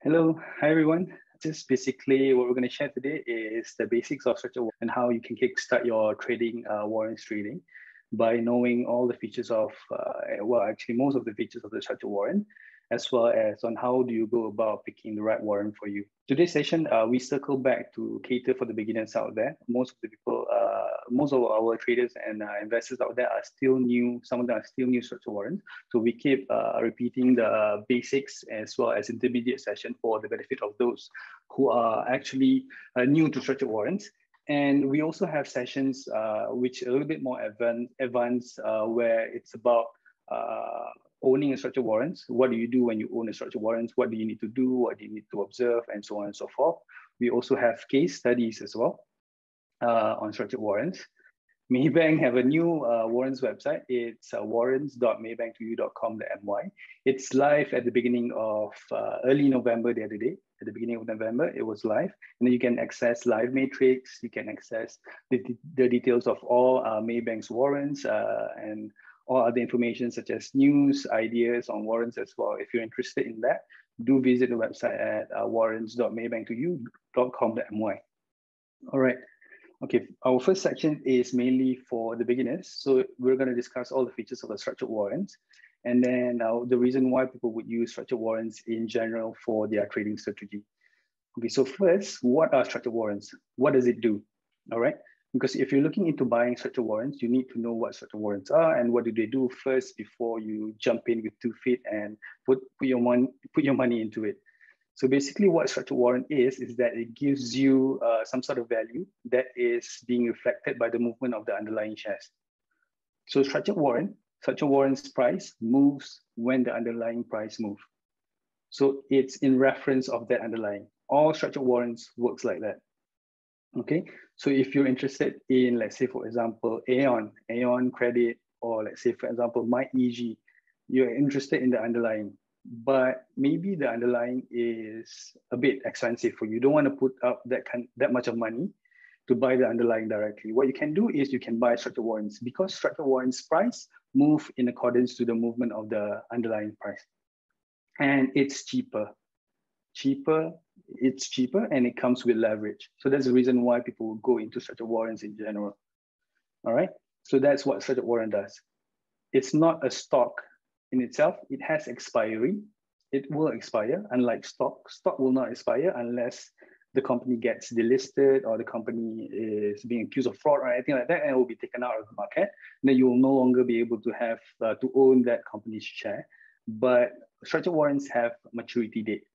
Hello, hi everyone. Just basically what we're going to share today is the basics of structured warrant and how you can kickstart your trading, warrants trading by knowing all the features of, actually most of the features of the structured warrant, as well as on how do you go about picking the right warrant for you. Today's session, we circle back to cater for the beginners out there. Most of the people, most of our traders and investors out there are still new. Some of them are still new structured warrants. So we keep repeating the basics as well as intermediate session for the benefit of those who are actually new to structured warrants. And we also have sessions which are a little bit more advanced where it's about owning a structured warrants. What do you do when you own a structured warrants? What do you need to do? What do you need to observe? And so on and so forth. We also have case studies as well on structured warrants. Maybank have a new warrants website. It's warrants.maybank2u.com.my. It's live at the beginning of early November the other day. At the beginning of November, it was live. And then you can access live matrix. You can access the details of all Maybank's warrants and all other information such as news, ideas on warrants as well. If you're interested in that, do visit the website at warrants.maybank2u.com.my. All right. Okay, our first section is mainly for the beginners. So we're going to discuss all the features of a structured warrant, and then the reason why people would use structured warrants in general for their trading strategy. Okay, so first, what are structured warrants? What does it do? All right, because if you're looking into buying structured warrants, you need to know what structured warrants are and what do they do first before you jump in with 2 feet and put your money into it. So basically what structured warrant is that it gives you some sort of value that is being reflected by the movement of the underlying shares. So structured warrant's price moves when the underlying price moves. So it's in reference of that underlying. All structured warrants works like that. Okay, so if you're interested in, let's say, for example, Aeon Credit, or let's say, for example, MyEG, you're interested in the underlying, but maybe the underlying is a bit expensive for you. You don't want to put up that much of money to buy the underlying directly. What you can do is you can buy structured warrants, because structured warrants price move in accordance to the movement of the underlying price. And it's cheaper, and it comes with leverage. So that's the reason why people will go into structured warrants in general. All right, so that's what structured warrant does. It's not a stock in itself. It has expiry. It will expire, unlike stock. Stock will not expire unless the company gets delisted or the company is being accused of fraud or anything like that, and it will be taken out of the market. Then you will no longer be able to have to own that company's share. But structured warrants have maturity date.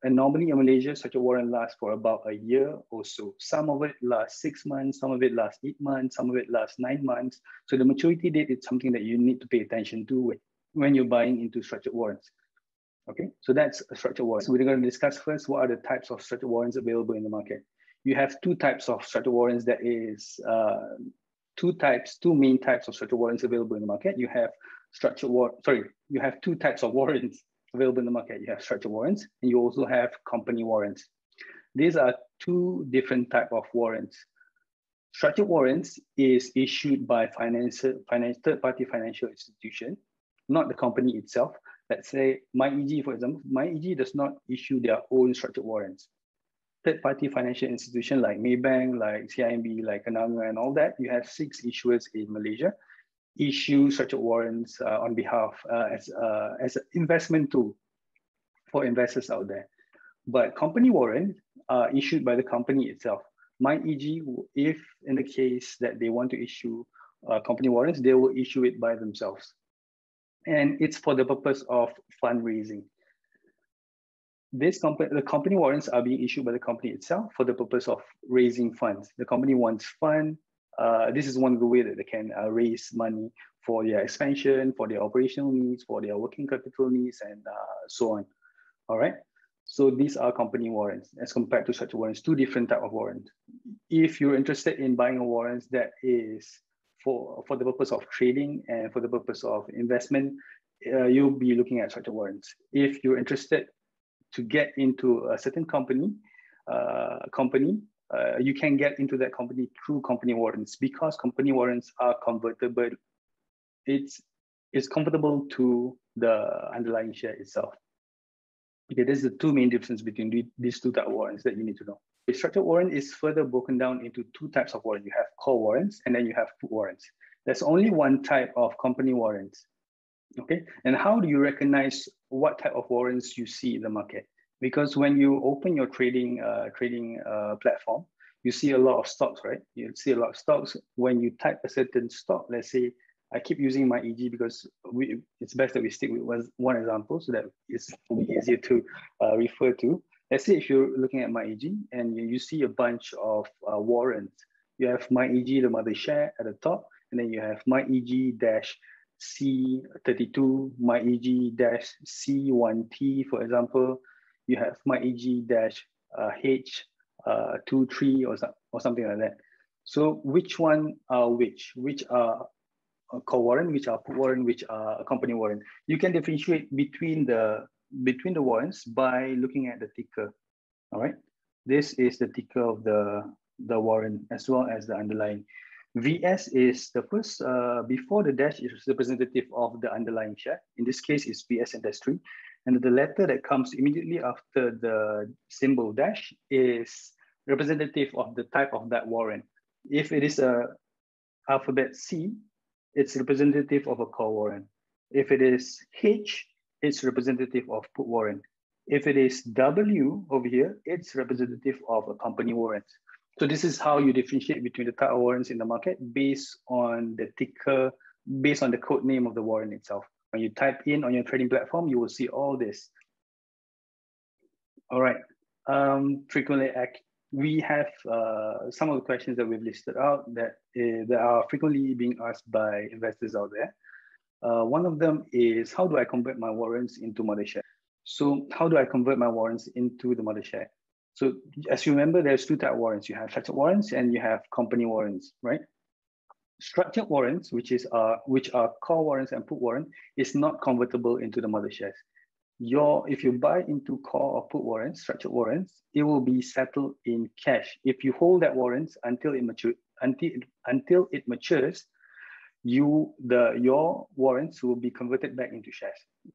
And normally in Malaysia, structured warrant lasts for about a year or so. Some of it lasts 6 months, some of it lasts 8 months, some of it lasts 9 months. So the maturity date is something that you need to pay attention to when you're buying into structured warrants. Okay, so that's a structured warrant. So we're going to discuss first what are the types of structured warrants available in the market. You have 2 types of structured warrants. That is two main types of structured warrants available in the market. You have you have 2 types of warrants available in the market. You have structured warrants and you also have company warrants. These are 2 different types of warrants. Structured warrants is issued by third-party financial institution, not the company itself. Let's say MyEG, for example. MyEG does not issue their own structured warrants. Third-party financial institution like Maybank, like CIMB, like Kenanga, and all that, you have 6 issuers in Malaysia issue structured warrants on behalf as an investment tool for investors out there. But company warrants are issued by the company itself. MyEG, if in the case that they want to issue company warrants, they will issue it by themselves. And it's for the purpose of fundraising. The company warrants are being issued by the company itself for the purpose of raising funds. The company wants fund. This is one of the ways that they can raise money for their expansion, for their operational needs, for their working capital needs, and so on. All right. So these are company warrants as compared to structured warrants, 2 different types of warrants. If you're interested in buying a warrant that is for the purpose of trading and for the purpose of investment, you'll be looking at structured warrants. If you're interested to get into a certain company, you can get into that company through company warrants, because company warrants are convertible. It's convertible to the underlying share itself. Okay, there's the two main differences between these two types of warrants that you need to know. A structured warrant is further broken down into two types of warrant. You have call warrants and then you have put warrants. There's only one type of company warrants. Okay, and how do you recognize what type of warrants you see in the market? Because when you open your trading platform, you see a lot of stocks, right? You see a lot of stocks. When you type a certain stock, let's say, I keep using my EG because it's best that we stick with one example so that it's easier to refer to. Let's say if you're looking at my EG and you see a bunch of warrants, you have my EG, the mother share at the top, and then you have my EG-C32, my EG-C1T, for example. You have my EG-H23 or something like that. So which one are which? Which are a call warrant, which are put warrant, which are a company warrant? You can differentiate between the warrants by looking at the ticker. All right, this is the ticker of the warrant as well as the underlying. VS is the first, before the dash is representative of the underlying share. In this case, it's VS Industry. And the letter that comes immediately after the symbol dash is representative of the type of that warrant. If it is a alphabet C, it's representative of a call warrant. If it is H, it's representative of put warrant. If it is W over here, it's representative of a company warrant. So this is how you differentiate between the type of warrants in the market based on the ticker, based on the code name of the warrant itself. When you type in on your trading platform, you will see all this. All right, we have some of the questions that we've listed out that are frequently being asked by investors out there. One of them is, how do I convert my warrants into mother share? So how do I convert my warrants into the mother share? So as you remember, there's two types of warrants. You have structured warrants and you have company warrants, right? Structured warrants, which are call warrants and put warrant, is not convertible into the mother shares. If you buy into call or put warrants, structured warrants, it will be settled in cash. If you hold that warrants until it matures, your warrants will be converted back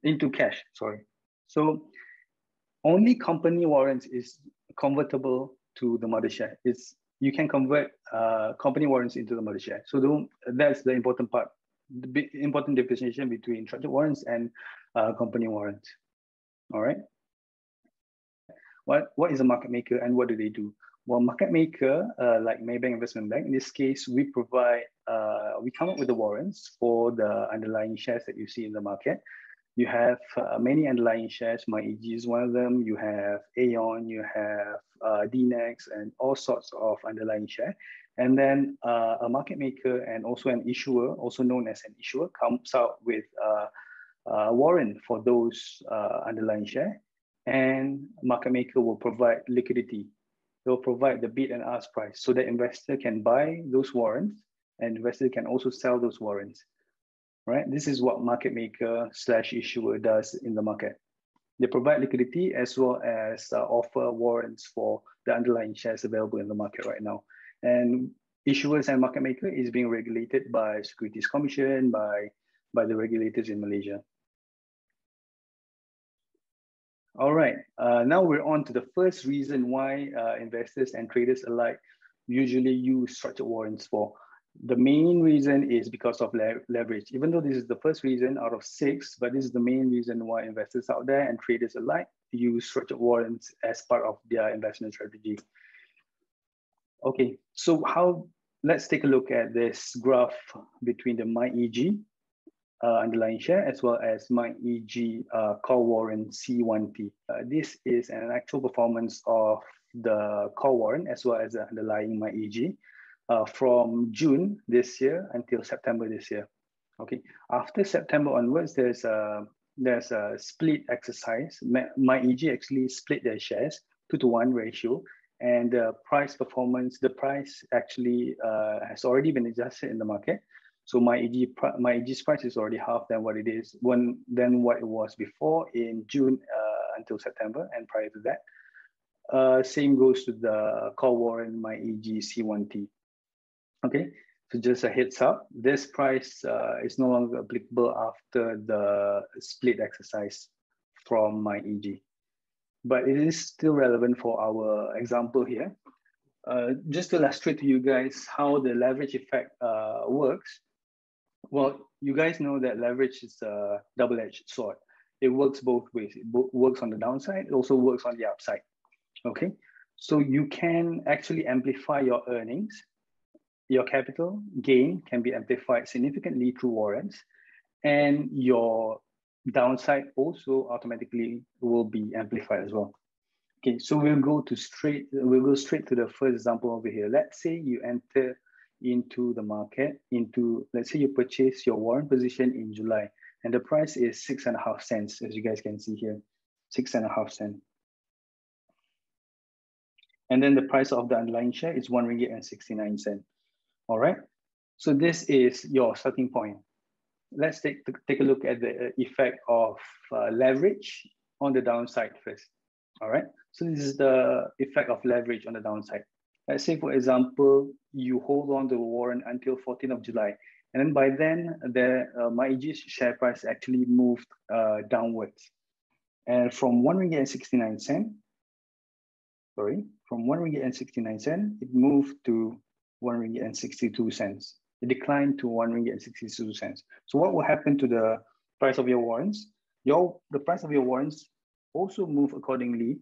into cash. Sorry. So only company warrants is convertible to the mother share. You can convert company warrants into the mother share. So that's the important part, the important differentiation between structured warrants and company warrants. All right. What is a market maker and what do they do? Well, market maker, like Maybank Investment Bank, in this case, we come up with the warrants for the underlying shares that you see in the market. You have many underlying shares. MyEG is one of them. You have Aon, you have DNEX, and all sorts of underlying share. And then a market maker and also an issuer, also known as an issuer, comes out with a warrant for those underlying share. And market maker will provide liquidity. They'll provide the bid and ask price so that investor can buy those warrants and investor can also sell those warrants. Right? This is what market maker / issuer does in the market. They provide liquidity as well as offer warrants for the underlying shares available in the market right now. And issuers and market maker is being regulated by Securities Commission, by the regulators in Malaysia. All right, now we're on to the first reason why investors and traders alike usually use structured warrants for. The main reason is because of leverage. Even though this is the first reason out of 6, but this is the main reason why investors out there and traders alike use structured warrants as part of their investment strategy. Okay, so let's take a look at this graph between the MyEG underlying share as well as MyEG call warrant C1T. This is an actual performance of the call warrant as well as the underlying MyEG. From June this year until September this year. Okay. After September onwards, there's a split exercise. MyEG actually split their shares 2-to-1 ratio, and the price actually has already been adjusted in the market. So MyEG's price is already half than what it is than what it was before in June until September and prior to that. Same goes to the call warrant MyEG C1T. Okay, so just a heads up, this price is no longer applicable after the split exercise from MyEG. but it is still relevant for our example here. Just to illustrate to you guys how the leverage effect works. Well, you guys know that leverage is a double-edged sword. It works both ways. It works on the downside, it also works on the upside, okay? So you can actually amplify your earnings. Your capital gain can be amplified significantly through warrants, and your downside also automatically will be amplified as well. Okay, so we'll go straight to the first example over here. Let's say you enter into the market, let's say you purchase your warrant position in July, and the price is 6.5 cents, as you guys can see here, 6.5 cents. And then the price of the underlying share is 1 ringgit and 69 cents. All right, so this is your starting point. Let's take a look at the effect of leverage on the downside first. All right, so this is the effect of leverage on the downside. Let's say, for example, you hold on to the warrant until 14th of July, and then by then, MyEG's share price actually moved downwards. And from 1 ringgit and 69 cents, from 1 ringgit and 69 cents, it moved to 1 ringgit and 62 cents. It declined to 1 ringgit and 62 cents. So what will happen to the price of your warrants? The price of your warrants also move accordingly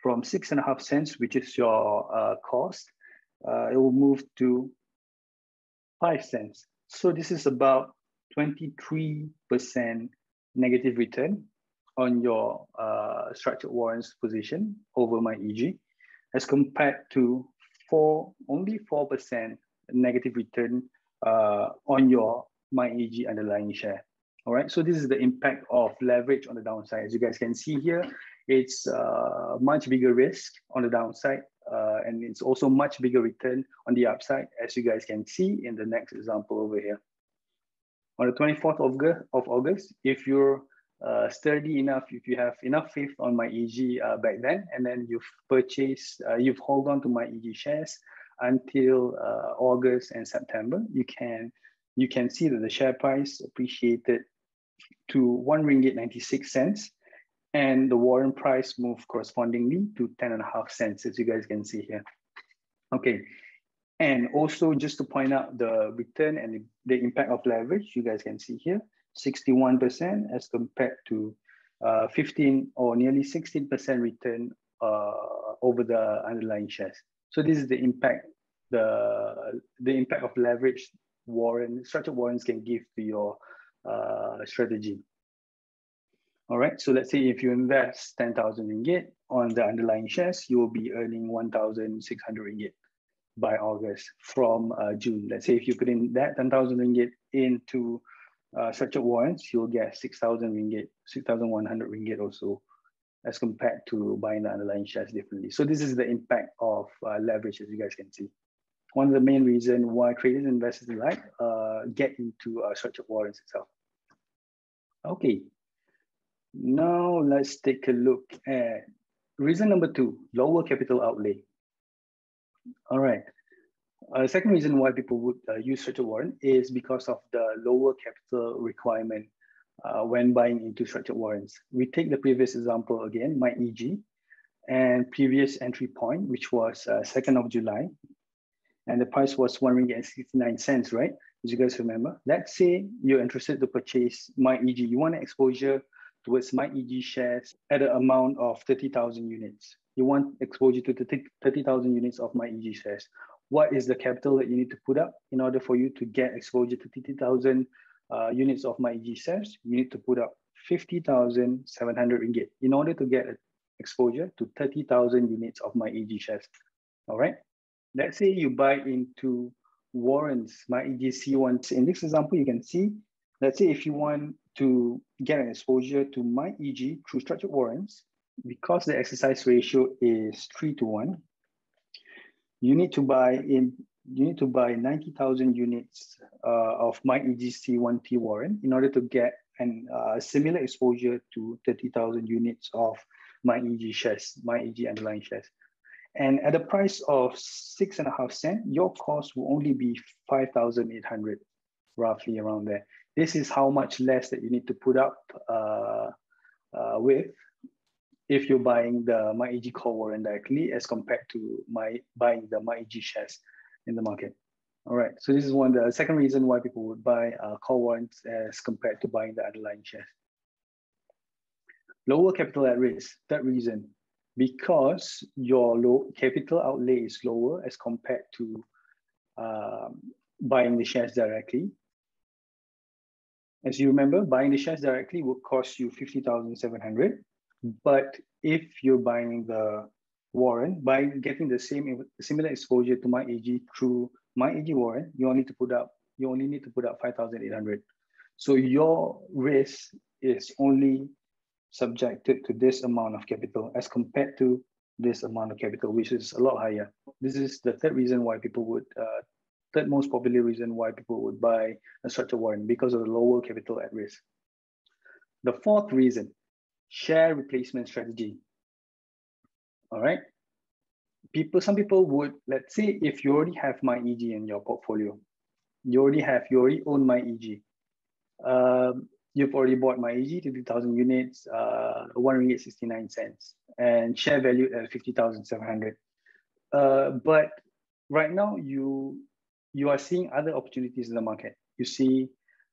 from 6.5 cents, which is your cost. It will move to 5 cents. So this is about 23% negative return on your structured warrants position over MyEG, as compared to only 4% negative return on your MyEG underlying share. All right, so this is the impact of leverage on the downside. As you guys can see here, it's much bigger risk on the downside, and it's also much bigger return on the upside, as you guys can see in the next example over here. On the 24th of August, if you're sturdy enough, if you have enough faith on MyEG back then, and then you've held on to MyEG shares until August and September, you can see that the share price appreciated to 1 ringgit 96 cents, and the warrant price moved correspondingly to 10.5 cents, as you guys can see here. Okay, and also just to point out the return and the impact of leverage, you guys can see here, 61% as compared to 15 or nearly 16% return over the underlying shares. So this is the impact, the impact of leverage structured warrants can give to your strategy. All right, so let's say if you invest 10,000 ringgit on the underlying shares, you will be earning 1,600 ringgit by August from June. Let's say if you put in that 10,000 ringgit into structured warrants, you'll get 6,000 ringgit, 6,100 ringgit or so, as compared to buying the underlying shares differently. So this is the impact of leverage, as you guys can see. One of the main reasons why traders and investors alike get into structured warrants itself. Okay, now let's take a look at reason number 2, lower capital outlay. All right. Second reason why people would use structured warrant is because of the lower capital requirement when buying into structured warrants. We take the previous example again, MyEG, and previous entry point, which was 2nd of July, and the price was 1 ringgit and 69 cents, right? As you guys remember. Let's say you're interested to purchase MyEG. You want an exposure towards MyEG shares at an amount of 30,000 units. You want exposure to 30,000 units of MyEG shares. What is the capital that you need to put up in order for you to get exposure to 30,000 units of MyEG shares? You need to put up 50,700 ringgit in order to get exposure to 30,000 units of MyEG shares. All right. Let's say you buy into warrants, MyEG C1. In this example, you can see, let's say if you want to get an exposure to MyEG through structured warrants, because the exercise ratio is 3:1, you need to buy 90,000 units of MyEG C1T warrant in order to get a similar exposure to 30,000 units of MyEG shares, MyEG underlying shares. And at a price of 6.5 cents, your cost will only be 5,800, roughly around there. This is how much less that you need to put up with if you're buying the MyAG call warrant directly as compared to buying the MyAG shares in the market. All right, so this is the second reason why people would buy call warrants as compared to buying the underlying shares. Lower capital at risk, third reason, because your capital outlay is lower as compared to buying the shares directly. As you remember, buying the shares directly would cost you 50,700. But if you're buying the warrant, by getting the similar exposure to MyAG through MyAG warrant, you only need to put up 5,800. So your risk is only subjected to this amount of capital as compared to this amount of capital, which is a lot higher. This is the third reason why people would, third most popular reason why people would buy a structured warrant, because of the lower capital at risk. The fourth reason, share replacement strategy. All right. Some people would, let's say if you already have MyAG in your portfolio, you already own MyAG. You've already bought MyAG to 2,000 units, $1.69, and share valued at 50,700. But right now you are seeing other opportunities in the market. You see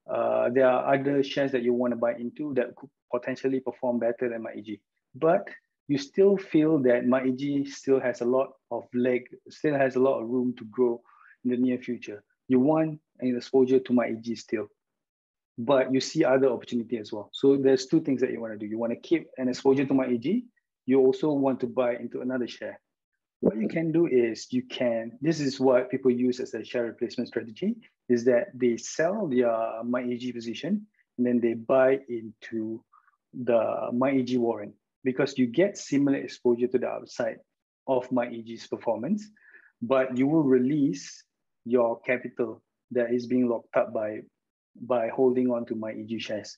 there are other shares that you want to buy into that could potentially perform better than MyAG. But you still feel that MyAG still has a lot of room to grow in the near future. You want an exposure to MyAG still, but you see other opportunity as well. So there's two things that you want to do. You want to keep an exposure to MyAG. You also want to buy into another share. What you can do is this is what people use as a share replacement strategy, is that they sell their MyAG position and then they buy into the MyAG warrant, because you get similar exposure to the upside of MyAG's performance, but you will release your capital that is being locked up by holding on to MyAG shares.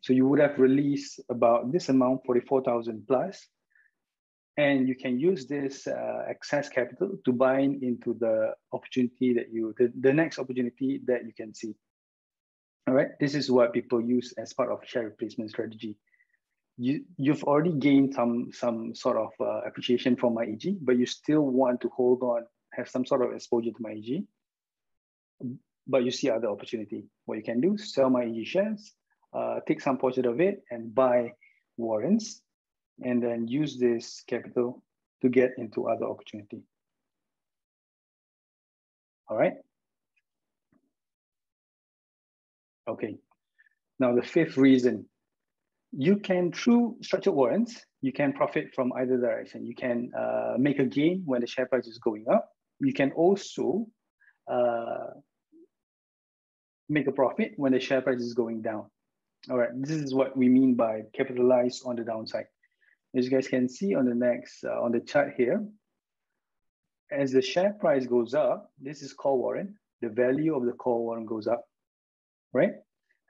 So you would have released about this amount, 44,000 plus, and you can use this excess capital to buy into the opportunity the next opportunity that you can see. All right, this is what people use as part of share replacement strategy. You've already gained some sort of appreciation from MyAG, but you still want to hold on, have some sort of exposure to MyAG, but you see other opportunity. What you can do, sell MyAG shares, take some portion of it and buy warrants, and then use this capital to get into other opportunity. All right. Okay. Now the fifth reason, through structured warrants, you can profit from either direction. You can make a gain when the share price is going up. You can also make a profit when the share price is going down. All right, this is what we mean by capitalize on the downside. As you guys can see on the chart here, as the share price goes up, this is call warrant, the value of the call warrant goes up, right?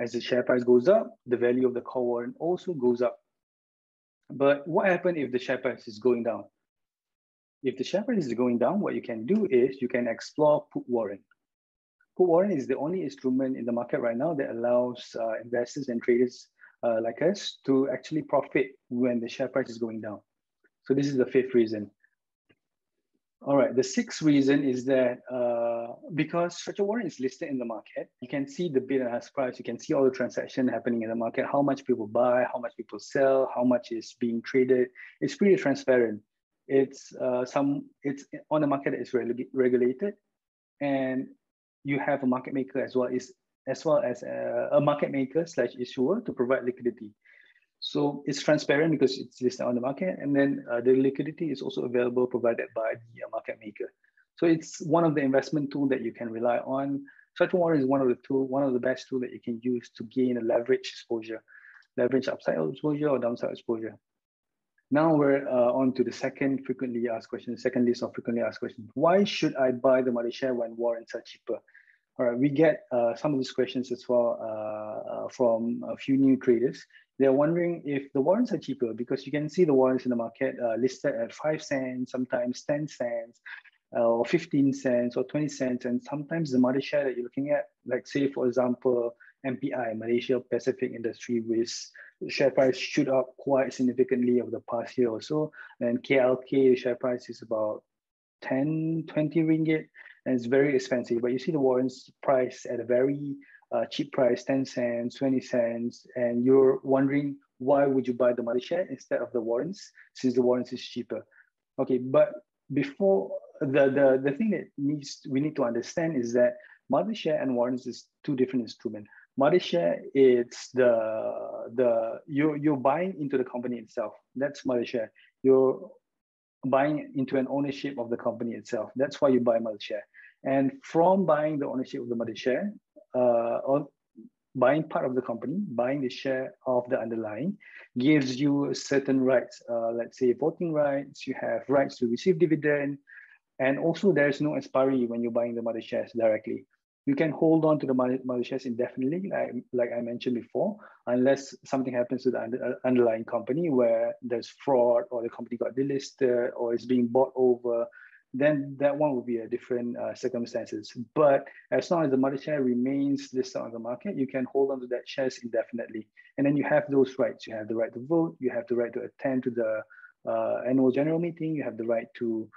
As the share price goes up, the value of the call warrant also goes up. But what happens if the share price is going down? If the share price is going down, what you can do is you can explore put warrant. Put warrant is the only instrument in the market right now that allows investors and traders like us to actually profit when the share price is going down. So this is the fifth reason. All right, the sixth reason is that because structured warrant is listed in the market, you can see the bid and ask price, you can see all the transaction happening in the market, how much people buy, how much people sell, how much is being traded. It's pretty transparent. It's on a market that is regulated, and you have a market maker as well as a market maker / issuer to provide liquidity. So it's transparent because it's listed on the market, and then the liquidity is also available provided by the market maker. So it's one of the investment tools that you can rely on. Structured warrant is one of the best tools that you can use to gain a leverage exposure, leverage upside exposure or downside exposure. Now we're on to the second frequently asked question, the second list of frequently asked questions. Why should I buy the mother share when warrants are cheaper? All right, we get some of these questions as well from a few new traders. They're wondering if the warrants are cheaper, because you can see the warrants in the market listed at 5 cents, sometimes 10 cents, or 15 cents or 20 cents. And sometimes the mother share that you're looking at, like say, for example, MPI, Malaysia Pacific Industry, with share price shoot up quite significantly over the past year or so. And KLK share price is about 10, 20 ringgit, and it's very expensive. But you see the warrants price at a very cheap price, 10 cents, 20 cents, and you're wondering why would you buy the mother share instead of the warrants, since the warrants is cheaper. Okay, but before the thing that we need to understand is that mother share and warrants is two different instruments. Mother share, it's you're buying into the company itself. That's mother share. You're buying into an ownership of the company itself. That's why you buy mother share. And from buying the ownership of the mother share, or buying part of the company, buying the share of the underlying, gives you certain rights. Let's say voting rights, you have rights to receive dividend, and also there's no expiry when you're buying the mother shares directly. You can hold on to the mother shares indefinitely, like I mentioned before, unless something happens to the underlying company where there's fraud or the company got delisted or is being bought over, then that one will be a different circumstances. But as long as the mother share remains listed on the market, you can hold on to that shares indefinitely. And then you have those rights. You have the right to vote, you have the right to attend to the annual general meeting, you have the right to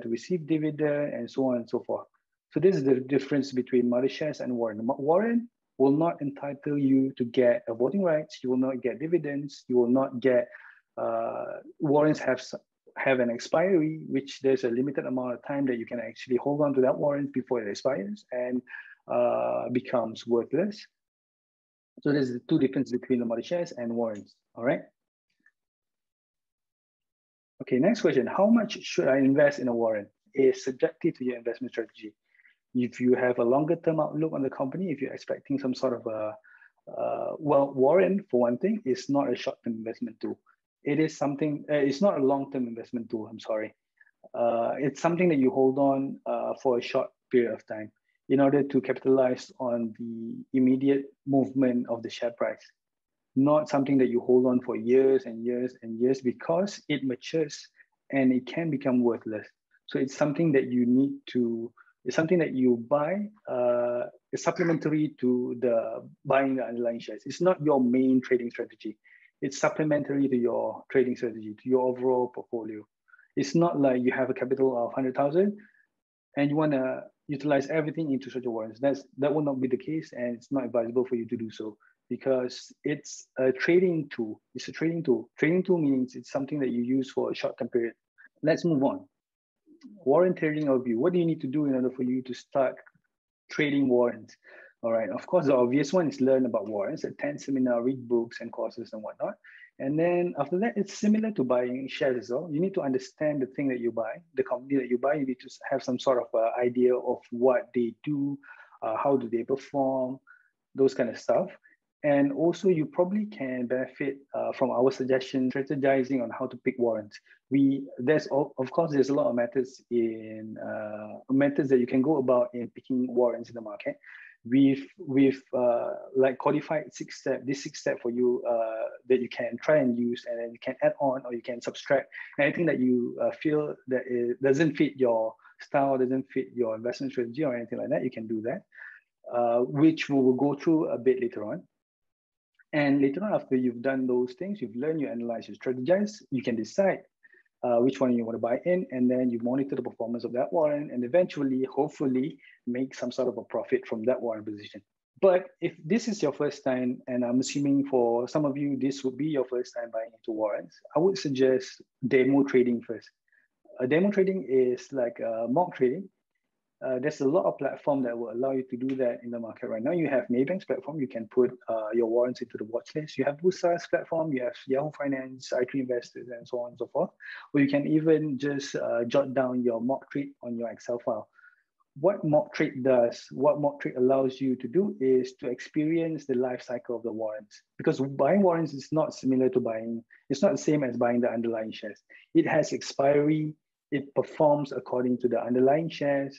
receive dividend, and so on and so forth. So this is the difference between mother shares and warrant. Warrant will not entitle you to get voting rights. You will not get dividends. You will not get, warrants have an expiry, which there's a limited amount of time that you can actually hold on to that warrant before it expires and becomes worthless. So there's the two differences between the mother shares and warrants, all right? Okay, next question. How much should I invest in a warrant? Is subjective to your investment strategy. If you have a longer term outlook on the company, if you're expecting some sort of a, well, warrant, for one thing, is not a short-term investment tool. It is something, it's not a long-term investment tool, I'm sorry. It's something that you hold on for a short period of time in order to capitalize on the immediate movement of the share price. Not something that you hold on for years and years and years, because it matures and it can become worthless. So it's something that you need to, it's something that you buy, it's supplementary to the buying the underlying shares. It's not your main trading strategy. It's supplementary to your trading strategy, to your overall portfolio. It's not like you have a capital of 100,000 and you want to utilize everything into such a warrants. That will not be the case, and it's not advisable for you to do so, because it's a trading tool. It's a trading tool. Trading tool means it's something that you use for a short-term period. Let's move on. Warrant trading overview. What do you need to do in order for you to start trading warrants? All right, of course, the obvious one is learn about warrants, attend seminar, read books and courses and whatnot. And then after that, it's similar to buying shares as well. You need to understand the thing that you buy, the company that you buy. You need to have some sort of idea of what they do, how do they perform, those kind of stuff. And also, you probably can benefit from our suggestion, strategizing on how to pick warrants. Of course, there's a lot of methods that you can go about in picking warrants in the market. We've like codified this six step for you that you can try and use, and then you can add on or you can subtract anything that you feel that it doesn't fit your style, doesn't fit your investment strategy or anything like that. You can do that, which we will go through a bit later on. And later on, after you've done those things, you've learned, you analyze, you strategize, you can decide which one you want to buy in, and then you monitor the performance of that warrant, and eventually, hopefully, make some sort of a profit from that warrant position. But if this is your first time, and I'm assuming for some of you, this would be your first time buying into warrants, I would suggest demo trading first. Demo trading is like mock trading. There's a lot of platform that will allow you to do that in the market right now. You have Maybank's platform. You can put your warrants into the watch list. You have Ihsan's platform. You have Yahoo Finance, i3 Investors, and so on and so forth. Or you can even just jot down your mock trade on your Excel file. What mock trade does, what mock trade allows you to do is to experience the life cycle of the warrants. Because buying warrants is not similar to buying, it's not the same as buying the underlying shares. It has expiry, it performs according to the underlying shares,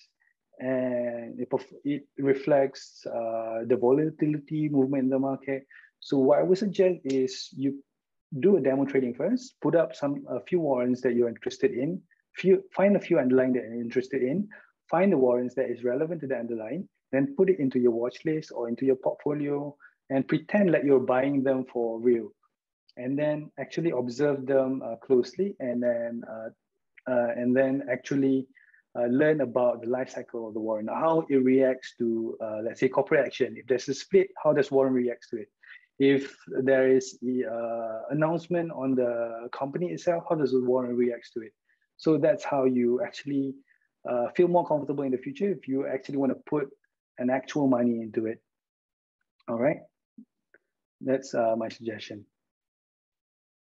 and it reflects the volatility movement in the market. So what I would suggest is you do a demo trading first, put up a few warrants that you're interested in, find a few underlying that you're interested in, find the warrants that is relevant to the underlying, then put it into your watch list or into your portfolio and pretend like you're buying them for real. And then actually observe them closely, and then actually learn about the life cycle of the warrant, how it reacts to, let's say, corporate action. If there's a split, how does warrant react to it? If there is the announcement on the company itself, how does the warrant react to it? So that's how you actually feel more comfortable in the future if you actually want to put an actual money into it. All right, that's my suggestion.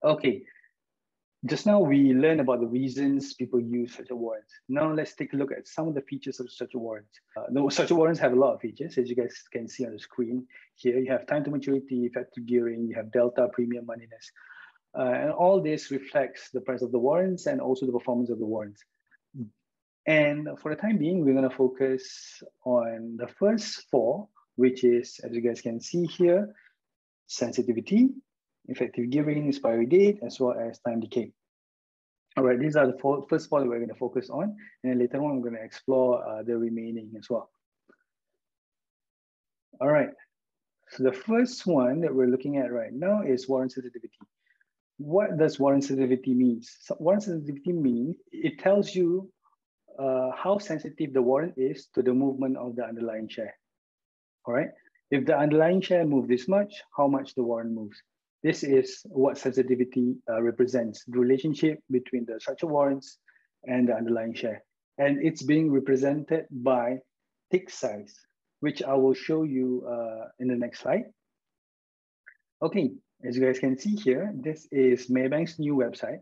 Okay, just now we learned about the reasons people use structured warrants. Now let's take a look at some of the features of structured warrants. Structured warrants have a lot of features, as you guys can see on the screen here. You have time to maturity, effective gearing, you have delta, premium, moneyness. And all this reflects the price of the warrants and also the performance of the warrants. And for the time being, we're going to focus on the first four, which is, as you guys can see here, sensitivity, effective gearing, expiry date, as well as time decay. All right, these are the first four that we're going to focus on, and then later on, we're going to explore the remaining as well. All right, so the first one that we're looking at right now is warrant sensitivity. What does warrant sensitivity mean? So warrant sensitivity means it tells you how sensitive the warrant is to the movement of the underlying share. All right, if the underlying share moves this much, how much the warrant moves. This is what sensitivity represents, the relationship between the structured warrants and the underlying share. And it's being represented by tick size, which I will show you in the next slide. Okay, as you guys can see here, this is Maybank's new website.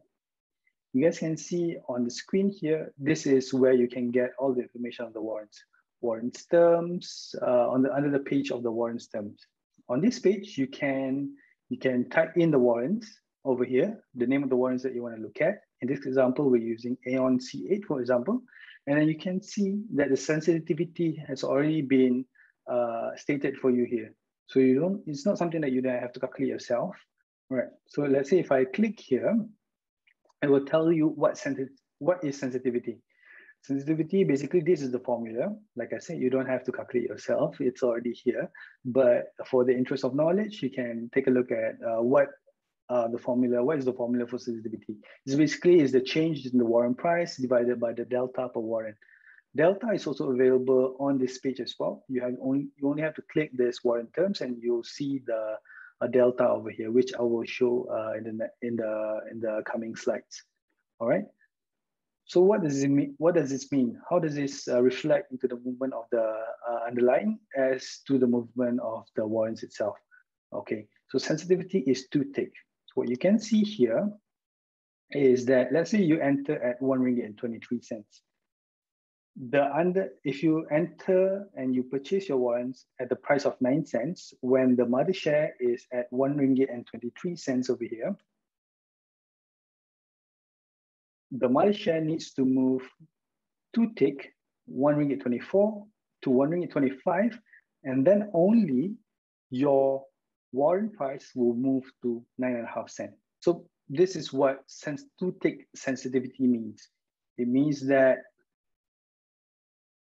You guys can see on the screen here, this is where you can get all the information on the warrants. Warrants terms, under the page of the warrants terms. On this page, you can type in the warrants over here, the name of the warrants that you want to look at. In this example, we're using Aeon C8, for example. And then you can see that the sensitivity has already been stated for you here. So it's not something that you then have to calculate yourself. All right, so let's say if I click here, it will tell you what is sensitivity. Sensitivity, basically, this is the formula. Like I said, you don't have to calculate yourself. It's already here. But for the interest of knowledge, you can take a look at what is the formula for sensitivity. This basically is the change in the warrant price divided by the delta per warrant. Delta is also available on this page as well. You only have to click this warrant terms and you'll see the delta over here, which I will show in the coming slides. All right. So what does it mean? What does this mean? How does this reflect into the movement of the underlying as to the movement of the warrants itself? Okay, so sensitivity is 2 tick. So what you can see here is that, let's say you enter at RM1.23. If you enter and you purchase your warrants at the price of 9 cents, when the mother share is at RM1.23 over here, the mother share needs to move 2 tick, RM1.24 to RM1.25, and then only your warrant price will move to 9.5 cents. So this is what 2 tick sensitivity means. It means that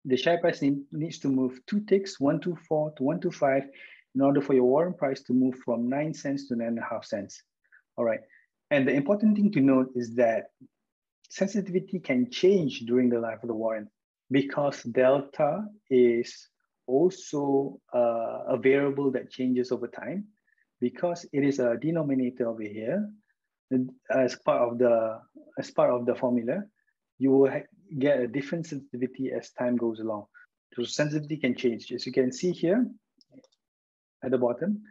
the share price needs to move 2 ticks, 124 to 125, in order for your warrant price to move from 9 cents to 9.5 cents. All right. And the important thing to note is that sensitivity can change during the life of the warrant, because delta is also a variable that changes over time, because it is a denominator over here. As part of the formula, you will get a different sensitivity as time goes along. So sensitivity can change. As you can see here at the bottom,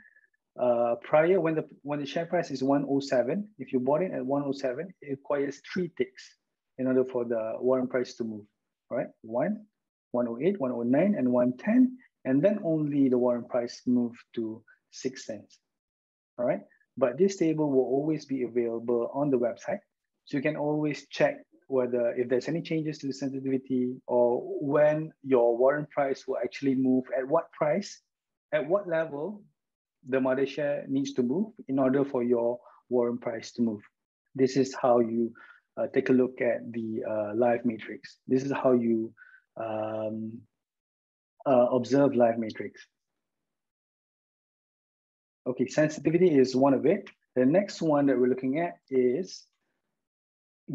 prior, when the share price is 107, if you bought it at 107, it requires 3 ticks in order for the warrant price to move. All right, 1, 108, 109, and 110, and then only the warrant price move to 6 cents. All right, but this table will always be available on the website, so you can always check whether if there's any changes to the sensitivity, or when your warrant price will actually move, at what price, at what level the mother share needs to move in order for your warrant price to move. This is how you take a look at the live matrix. This is how you observed live matrix. Okay, sensitivity is one of it. The next one that we're looking at is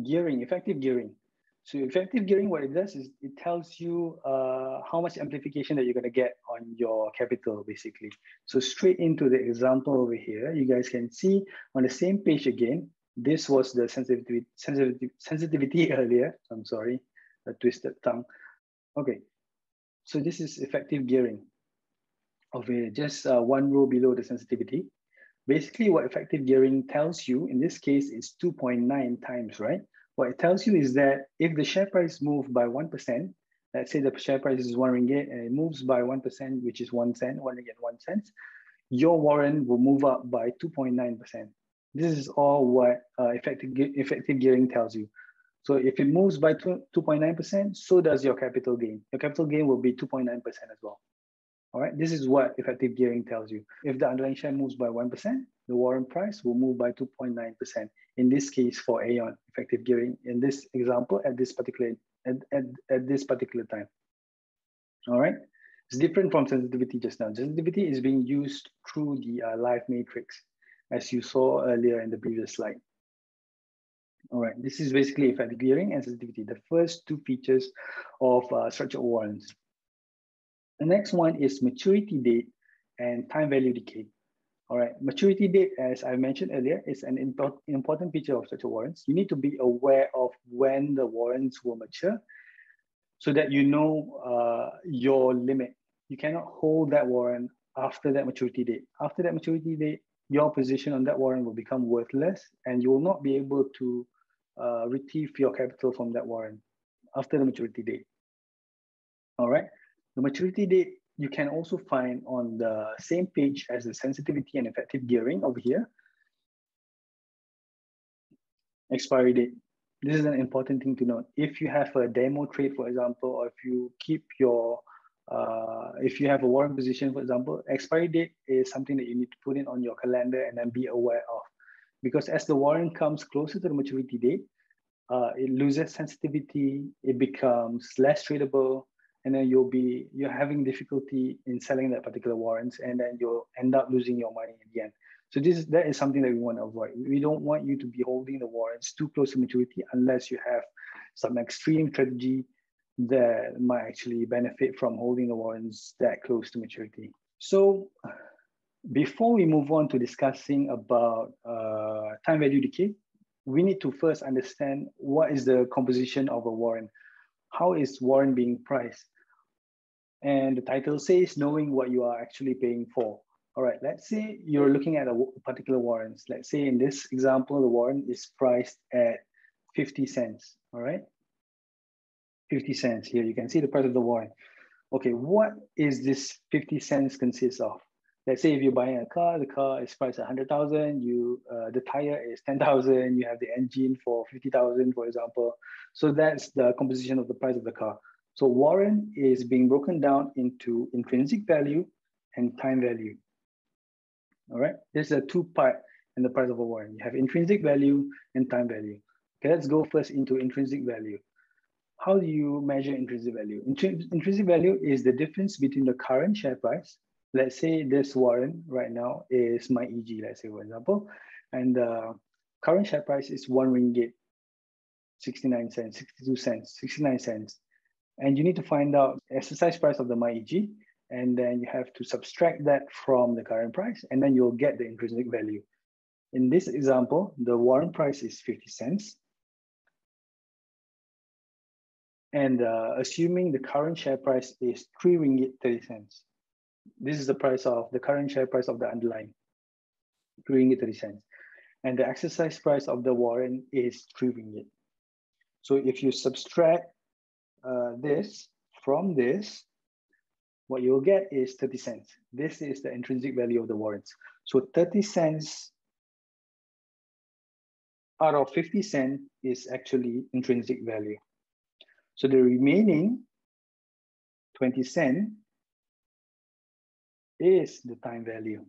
gearing, effective gearing. So effective gearing, what it does is it tells you how much amplification that you're going to get on your capital, basically. So straight into the example over here, you guys can see on the same page again, this was the sensitivity earlier. I'm sorry, a twisted tongue. Okay, so this is effective gearing over here, just one row below the sensitivity. Basically, what effective gearing tells you, in this case, is 2.9 times, right? What it tells you is that if the share price moves by 1%, let's say the share price is 1 ringgit and it moves by 1%, which is 1 cent, 1 ringgit, 1 cent, your warrant will move up by 2.9%. This is all what effective gearing tells you. So if it moves by 2.9%, so does your capital gain. Your capital gain will be 2.9% as well. All right, this is what effective gearing tells you. If the underlying share moves by 1%, the warrant price will move by 2.9%. In this case, for Aeon, effective gearing in this example at this particular time. All right, it's different from sensitivity just now. Sensitivity is being used through the live matrix, as you saw earlier in the previous slide. All right, this is basically effective gearing and sensitivity, the first two features of structured warrants. The next one is maturity date and time value decay. All right, maturity date, as I mentioned earlier, is an important feature of structured warrants. You need to be aware of when the warrants will mature so that you know your limit. You cannot hold that warrant after that maturity date. After that maturity date, your position on that warrant will become worthless and you will not be able to retrieve your capital from that warrant after the maturity date. All right. The maturity date you can also find on the same page as the sensitivity and effective gearing over here. Expiry date. This is an important thing to note. If you have a demo trade, for example, or if you keep your, if you have a warrant position, for example, expiry date is something that you need to put in on your calendar and then be aware of. Because as the warrant comes closer to the maturity date, it loses sensitivity, it becomes less tradable, and then you're having difficulty in selling that particular warrants, and then you'll end up losing your money in the end. So that is something that we want to avoid. We don't want you to be holding the warrants too close to maturity unless you have some extreme strategy that might actually benefit from holding the warrants that close to maturity. So before we move on to discussing about time value decay, we need to first understand what is the composition of a warrant. How is warrant being priced? And the title says knowing what you are actually paying for. All right, let's say you're looking at a particular warrant. Let's say in this example, the warrant is priced at 50 cents, all right? 50 cents here, you can see the price of the warrant. Okay, what is this 50 cents consists of? Let's say if you're buying a car, the car is priced at 100,000, the tire is 10,000, you have the engine for 50,000, for example. So that's the composition of the price of the car. So warrant is being broken down into intrinsic value and time value. All right, there's a two-part in the price of a warrant. You have intrinsic value and time value. Okay, let's go first into intrinsic value. How do you measure intrinsic value? Intrinsic value is the difference between the current share price. Let's say this warrant right now is my EG, let's say, for example, and the current share price is 1 ringgit, 69 cents, 62 cents, 69 cents. And you need to find out the exercise price of the MyEG, and then you have to subtract that from the current price, and then you'll get the intrinsic value. In this example, the warrant price is 50 cents. And assuming the current share price is 3 ringgit 30 cents. This is the price of the current share price of the underlying, 3 ringgit 30 cents. And the exercise price of the warrant is 3 ringgit. So if you subtract this from this, what you'll get is 30 cents. This is the intrinsic value of the warrants. So 30 cents out of 50 cents is actually intrinsic value. So the remaining 20 cents is the time value.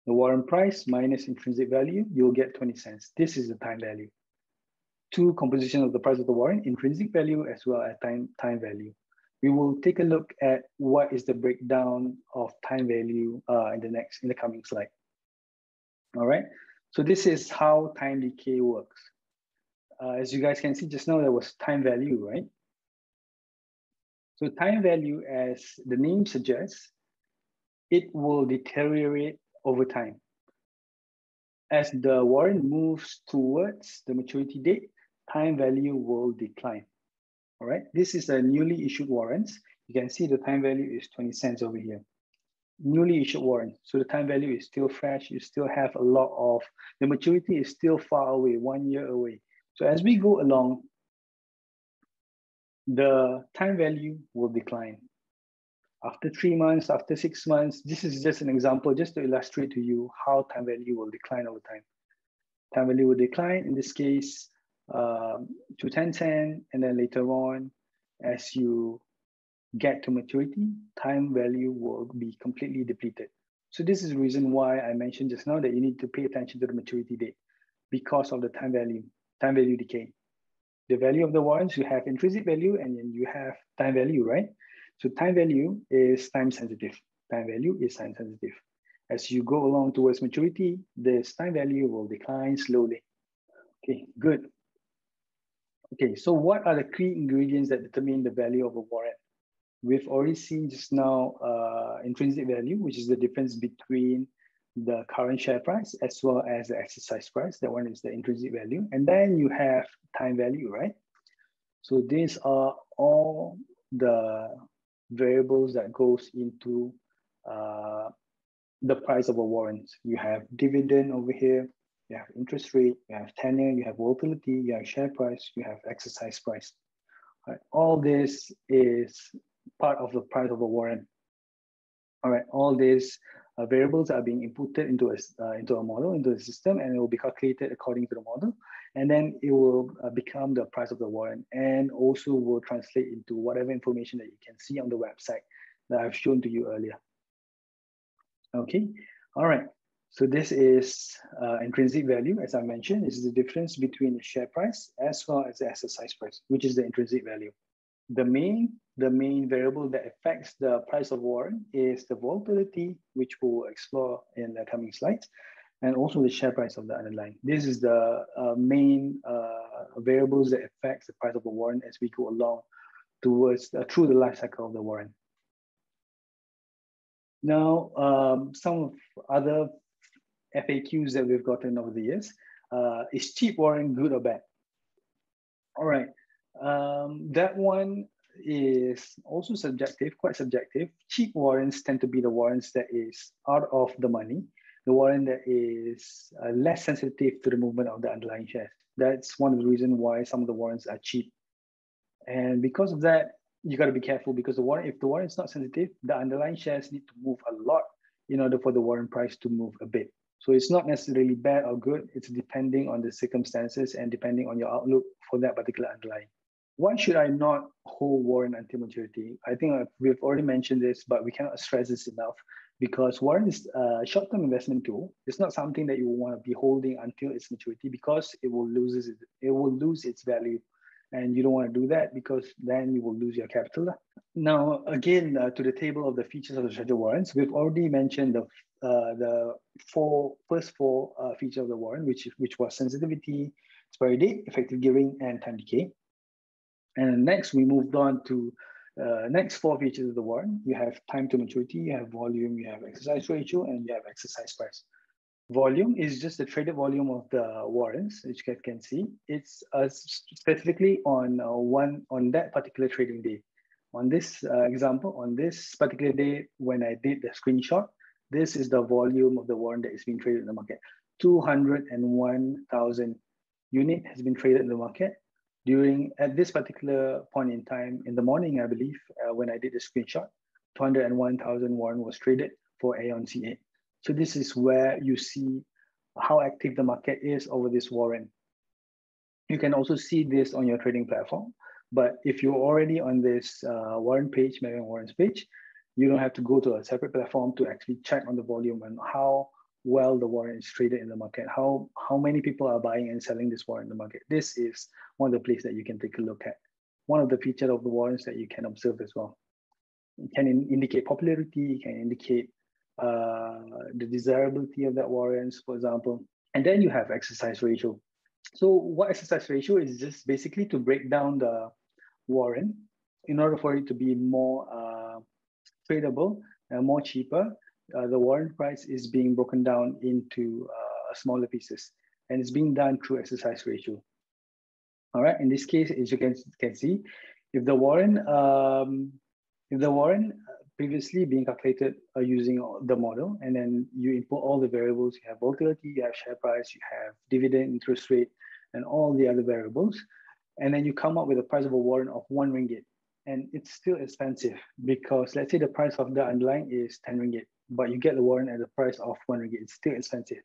The warrant price minus intrinsic value, you'll get 20 cents. This is the time value. two compositions of the price of the warrant, intrinsic value as well as time value. We will take a look at what is the breakdown of time value in the coming slide. All right, so this is how time decay works. As you guys can see just now, there was time value, right? So time value, as the name suggests, it will deteriorate over time. As the warrant moves towards the maturity date, time value will decline. All right, this is a newly issued warrants. You can see the time value is 20 cents over here. Newly issued warrant. So the time value is still fresh. You still have a lot of, the maturity is still far away, 1 year away. So as we go along, the time value will decline. After 3 months, after 6 months, this is just an example just to illustrate to you how time value will decline over time. Time value will decline, in this case, to 10 cents, and then later on, as you get to maturity, time value will be completely depleted. So this is the reason why I mentioned just now that you need to pay attention to the maturity date because of the time value decay. The value of the warrants, you have intrinsic value and then you have time value, right? So time value is time sensitive. Time value is time sensitive. As you go along towards maturity, this time value will decline slowly. Okay, good. Okay, so what are the key ingredients that determine the value of a warrant? We've already seen just now intrinsic value, which is the difference between the current share price as well as the exercise price. That one is the intrinsic value. And then you have time value, right? So these are all the variables that goes into the price of a warrant. You have dividend over here, you have interest rate, you have tenure, you have volatility, you have share price, you have exercise price. All right, all this is part of the price of a warrant. All right, all these variables are being inputted into a model, into a system, and it will be calculated according to the model. And then it will become the price of the warrant, and also will translate into whatever information that you can see on the website that I've shown to you earlier. Okay, all right. So this is intrinsic value, as I mentioned. This is the difference between the share price as well as the exercise price, which is the intrinsic value. The main variable that affects the price of warrant is the volatility, which we'll explore in the coming slides, and also the share price of the underlying. This is the main variables that affects the price of a warrant as we go along towards through the life cycle of the warrant. Now, some other FAQs that we've gotten over the years. Is cheap warrant good or bad? All right. That one is also subjective, quite subjective. Cheap warrants tend to be the warrants that is out of the money, the warrant that is less sensitive to the movement of the underlying shares. That's one of the reasons why some of the warrants are cheap. And because of that, you got to be careful because the warrant, if the warrant is not sensitive, the underlying shares need to move a lot in order for the warrant price to move a bit. So it's not necessarily bad or good. It's depending on the circumstances and depending on your outlook for that particular underlying. Why should I not hold warrant until maturity? I think we've already mentioned this, but we cannot stress this enough because warrant is a short-term investment tool. It's not something that you want to be holding until its maturity because it will lose its value. And you don't want to do that because then you will lose your capital. Now, again, to the table of the features of the treasury warrants, we've already mentioned the first four features of the warrant, which was sensitivity, expiry date, effective gearing, and time decay. And next, we moved on to next four features of the warrant. You have time to maturity, you have volume, you have exercise ratio, and you have exercise price. Volume is just the traded volume of the warrants, which you can see. It's specifically on that particular trading day. On this example, on this particular day, when I did the screenshot, this is the volume of the warrant that is being traded in the market. 201,000 unit has been traded in the market at this particular point in time in the morning, I believe, when I did the screenshot. 201,000 warrant was traded for Aeon C8. So this is where you see how active the market is over this warrant. You can also see this on your trading platform. But if you're already on this warrant page, Maybank Warrants page, you don't have to go to a separate platform to actually check on the volume and how well the warrant is traded in the market. How many people are buying and selling this warrant in the market? This is one of the places that you can take a look at. One of the features of the warrants that you can observe as well. It can indicate popularity, it can indicate the desirability of that warrants, for example. And then you have exercise ratio. So what exercise ratio is just basically to break down the warrant in order for it to be more tradable and more cheaper. The warrant price is being broken down into smaller pieces, and it's being done through exercise ratio. All right, in this case, as you can see, if the warrant previously being calculated using the model, and then you input all the variables, you have volatility, you have share price, you have dividend, interest rate, and all the other variables, and then you come up with a price of a warrant of 1 ringgit. And it's still expensive because let's say the price of the underlying is 10 ringgit, but you get the warrant at the price of 1 ringgit. It's still expensive.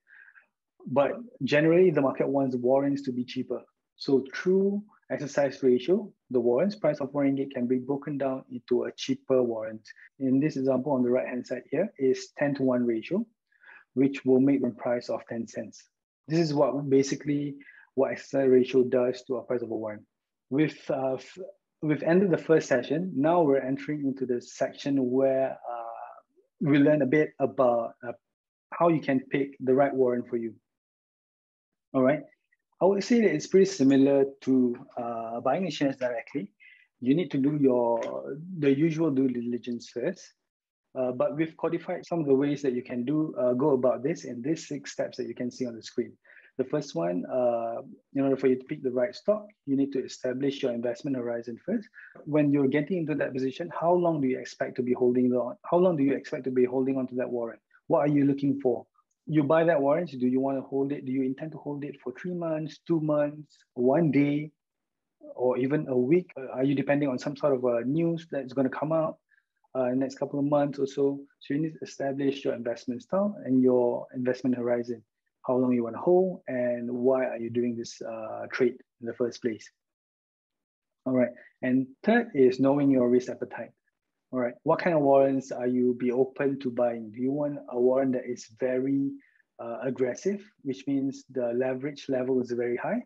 But generally, the market wants warrants to be cheaper. So through exercise ratio, the warrants price of 1 ringgit can be broken down into a cheaper warrant. In this example on the right-hand side here is 10:1 ratio, which will make the price of 10 cents. This is what exercise ratio does to a price of a warrant. We've ended the first session. Now we're entering into the section where we learn a bit about how you can pick the right warrant for you. All right. I would say that it's pretty similar to buying the shares directly. You need to do the usual due diligence first, but we've codified some of the ways that you can go about this in these 6 steps that you can see on the screen. The first one, in order for you to pick the right stock, you need to establish your investment horizon first. When you're getting into that position, how long do you expect to be holding on? How long do you expect to be holding on to that warrant? What are you looking for? You buy that warrant, do you want to hold it? Do you intend to hold it for 3 months, 2 months, 1 day, or even a week? Are you depending on some sort of news that's going to come out in the next couple of months or so? So you need to establish your investment style and your investment horizon. How long you want to hold, and why are you doing this trade in the first place? All right. And third is knowing your risk appetite. All right. What kind of warrants are you be open to buying? Do you want a warrant that is very aggressive, which means the leverage level is very high,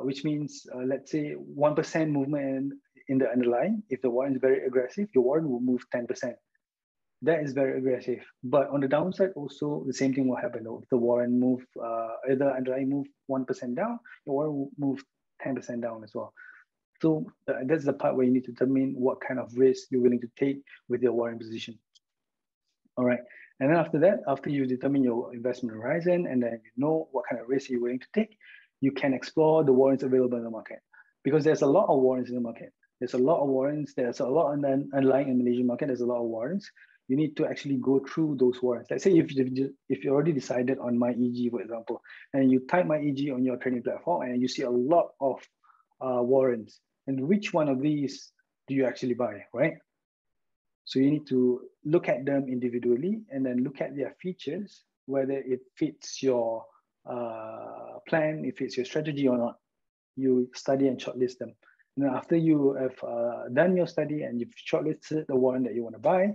which means let's say 1% movement in the underlying. If the warrant is very aggressive, your warrant will move 10%. That is very aggressive. But on the downside, also the same thing will happen. If the warrant move, either underlying move 1% down, your warrant will move 10% down as well. So that's the part where you need to determine what kind of risk you're willing to take with your warrant position. All right. And then after that, after you determine your investment horizon and then you know what kind of risk you're willing to take, you can explore the warrants available in the market. Because there's a lot of warrants in the market. There's a lot of warrants. There's a lot underlying in the Malaysian market. There's a lot of warrants. You need to actually go through those warrants. Let's say if you already decided on MyEG, for example, and you type MyEG on your trading platform and you see a lot of warrants, and which one of these do you actually buy, right? So you need to look at them individually and then look at their features, whether it fits your plan, if it's your strategy or not. You study and shortlist them. And then after you have done your study and you've shortlisted the warrant that you want to buy,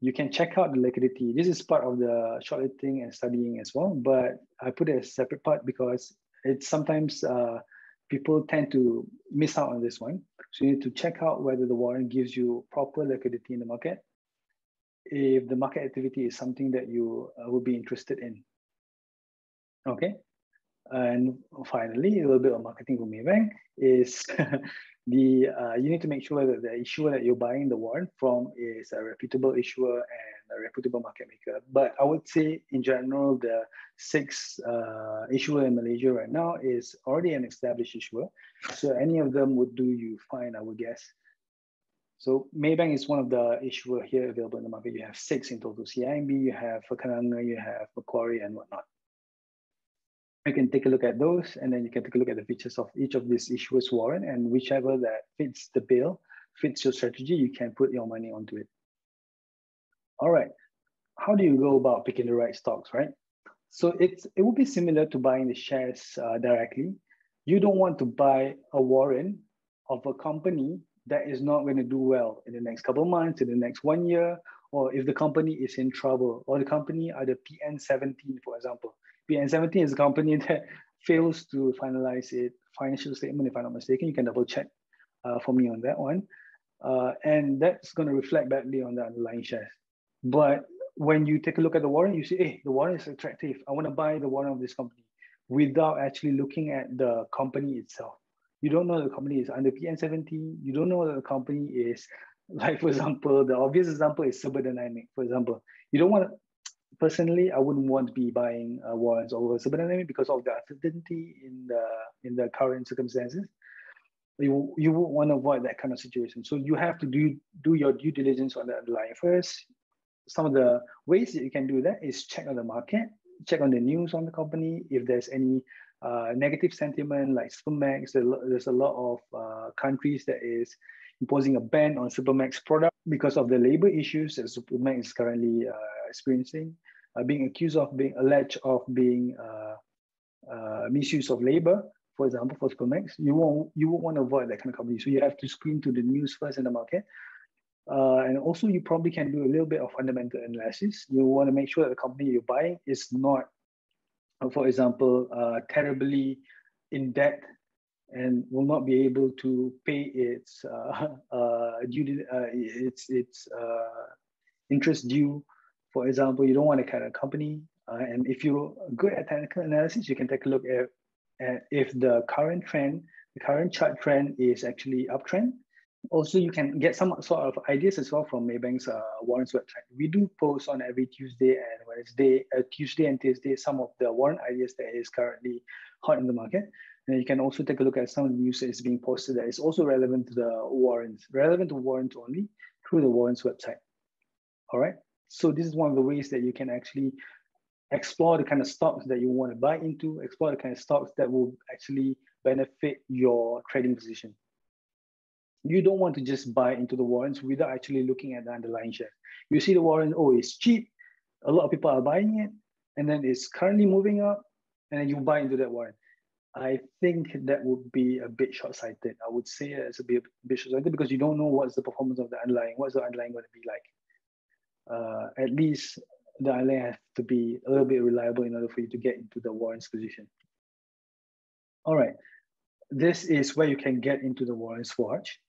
you can check out the liquidity. This is part of the shortlisting and studying as well, but I put it as a separate part because it's sometimes people tend to miss out on this one. So you need to check out whether the warrant gives you proper liquidity in the market, if the market activity is something that you would be interested in. Okay. And finally, a little bit of marketing from Maybank is you need to make sure that the issuer that you're buying the warrant from is a reputable issuer and a reputable market maker. But I would say in general, the 6 issuer in Malaysia right now is already an established issuer. So any of them would do you fine, I would guess. So Maybank is one of the issuer here available in the market. You have 6 in total. CIMB, you have Kenanga, you have Macquarie and whatnot. You can take a look at those, and then you can take a look at the features of each of these issuers warrant, and whichever that fits the bill, fits your strategy, you can put your money onto it. All right, how do you go about picking the right stocks, right? So it would be similar to buying the shares directly. You don't want to buy a warrant of a company that is not going to do well in the next couple of months, in the next 1 year, or if the company is in trouble, or the company are the PN17, for example. PN17 is a company that fails to finalize its financial statement, if I'm not mistaken. You can double check for me on that one. And that's going to reflect badly on the underlying shares. But when you take a look at the warrant, you say, hey, the warrant is attractive. I want to buy the warrant of this company, without actually looking at the company itself. You don't know the company is under PN17. You don't know that the company is, like, for example, the obvious example is Cyberdynamic, for example. You don't want to, personally, I wouldn't want to be buying warrants over Cyberdynamic because of the uncertainty in the current circumstances. You would want to avoid that kind of situation. So you have to do your due diligence on the underlying first. Some of the ways that you can do that is check on the market, check on the news on the company. If there's any negative sentiment like Supermax, there's a lot of countries that is imposing a ban on Supermax product because of the labor issues that Supermax is currently experiencing, being accused of being alleged of being misuse of labor, for example, for Supermax. You won't want to avoid that kind of company. So you have to screen to the news first in the market. And also, you probably can do a little bit of fundamental analysis. You want to make sure that the company you're buying is not, for example, terribly in debt and will not be able to pay its interest due. For example, you don't want to kind of company. And if you're good at technical analysis, you can take a look at if the current chart trend is actually uptrend. Also, you can get some sort of ideas as well from Maybank's warrants website. We do post on every Tuesday and Wednesday, Tuesday and Thursday, some of the warrant ideas that is currently hot in the market. And you can also take a look at some of the news that is being posted that is also relevant to the warrants, relevant to warrants only through the warrants website. All right. So this is one of the ways that you can actually explore the kind of stocks that you want to buy into, explore the kind of stocks that will actually benefit your trading position. You don't want to just buy into the warrants without actually looking at the underlying share. You see the warrant, oh, it's cheap. A lot of people are buying it. And then it's currently moving up. And then you buy into that warrant. I think that would be a bit short-sighted. I would say it's a bit short-sighted because you don't know what's the performance of the underlying. What's the underlying going to be like? At least the underlying has to be a little bit reliable in order for you to get into the warrants position. All right. This is where you can get into the warrants watch.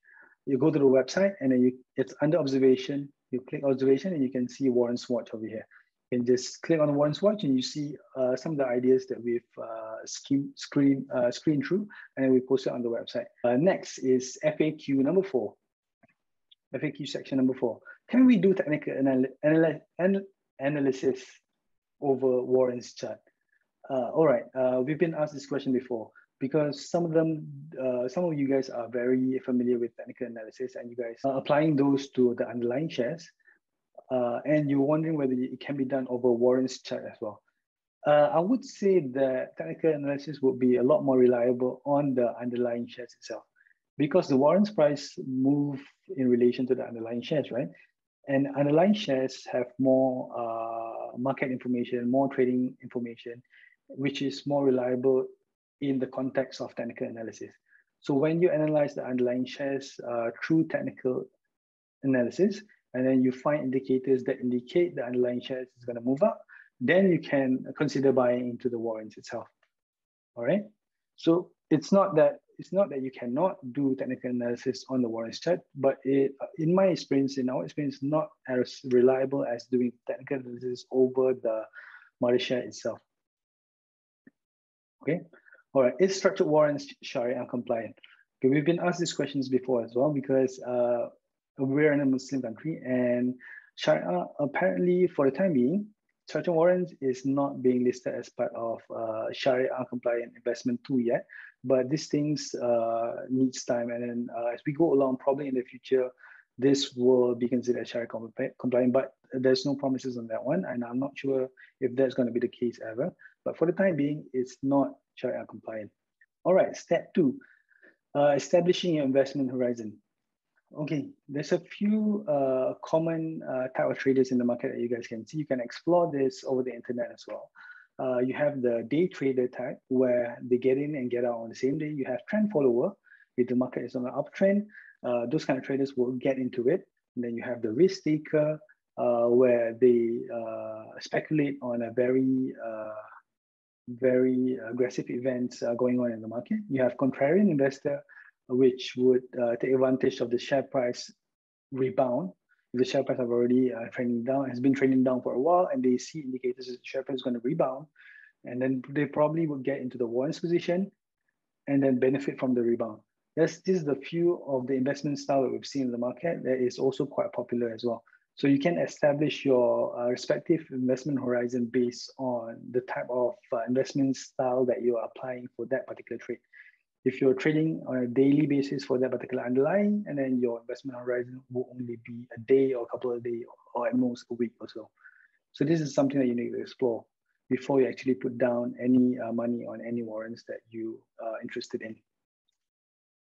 You go to the website and then it's under observation. You click observation and you can see warrants watch over here. You can just click on warrants watch and you see some of the ideas that we've screened through and we posted on the website. Next is FAQ number 4. FAQ section number 4. Can we do technical analysis over warrants chart? All right, we've been asked this question before. Because some of you guys are very familiar with technical analysis and you guys are applying those to the underlying shares and you're wondering whether it can be done over warrants chart as well. I would say that technical analysis would be a lot more reliable on the underlying shares itself because the warrants price move in relation to the underlying shares, right? And underlying shares have more market information, more trading information, which is more reliable in the context of technical analysis. So when you analyze the underlying shares through technical analysis, and then you find indicators that indicate the underlying shares is going to move up, then you can consider buying into the warrants itself. All right. So it's not that you cannot do technical analysis on the warrants chart, but in our experience, not as reliable as doing technical analysis over the market share itself. Okay. All right, is structured warrants Sharia compliant? Okay, we've been asked these questions before as well because we're in a Muslim country and Sharia apparently for the time being, structured warrants is not being listed as part of Sharia compliant investment tool yet, but these things needs time and then as we go along, probably in the future, this will be considered Sharia compliant, but there's no promises on that one and I'm not sure if that's going to be the case ever, but for the time being, it's not Sharia compliant. All right, step 2, establishing your investment horizon. Okay, there's a few common type of traders in the market that you guys can see. You can explore this over the internet as well. You have the day trader type where they get in and get out on the same day. You have trend follower. If the market is on an uptrend, those kind of traders will get into it. And then you have the risk taker. where they speculate on a very aggressive events going on in the market. You have contrarian investor, which would take advantage of the share price rebound. If the share price have already has been trending down for a while, and they see indicators that the share price is going to rebound, and then they probably will get into the warrants position and then benefit from the rebound. This is the few of the investment style that we've seen in the market that is also quite popular as well. So you can establish your respective investment horizon based on the type of investment style that you are applying for that particular trade. If you're trading on a daily basis for that particular underlying, and then your investment horizon will only be a day or a couple of days, or at most a week or so. So this is something that you need to explore before you actually put down any money on any warrants that you are interested in.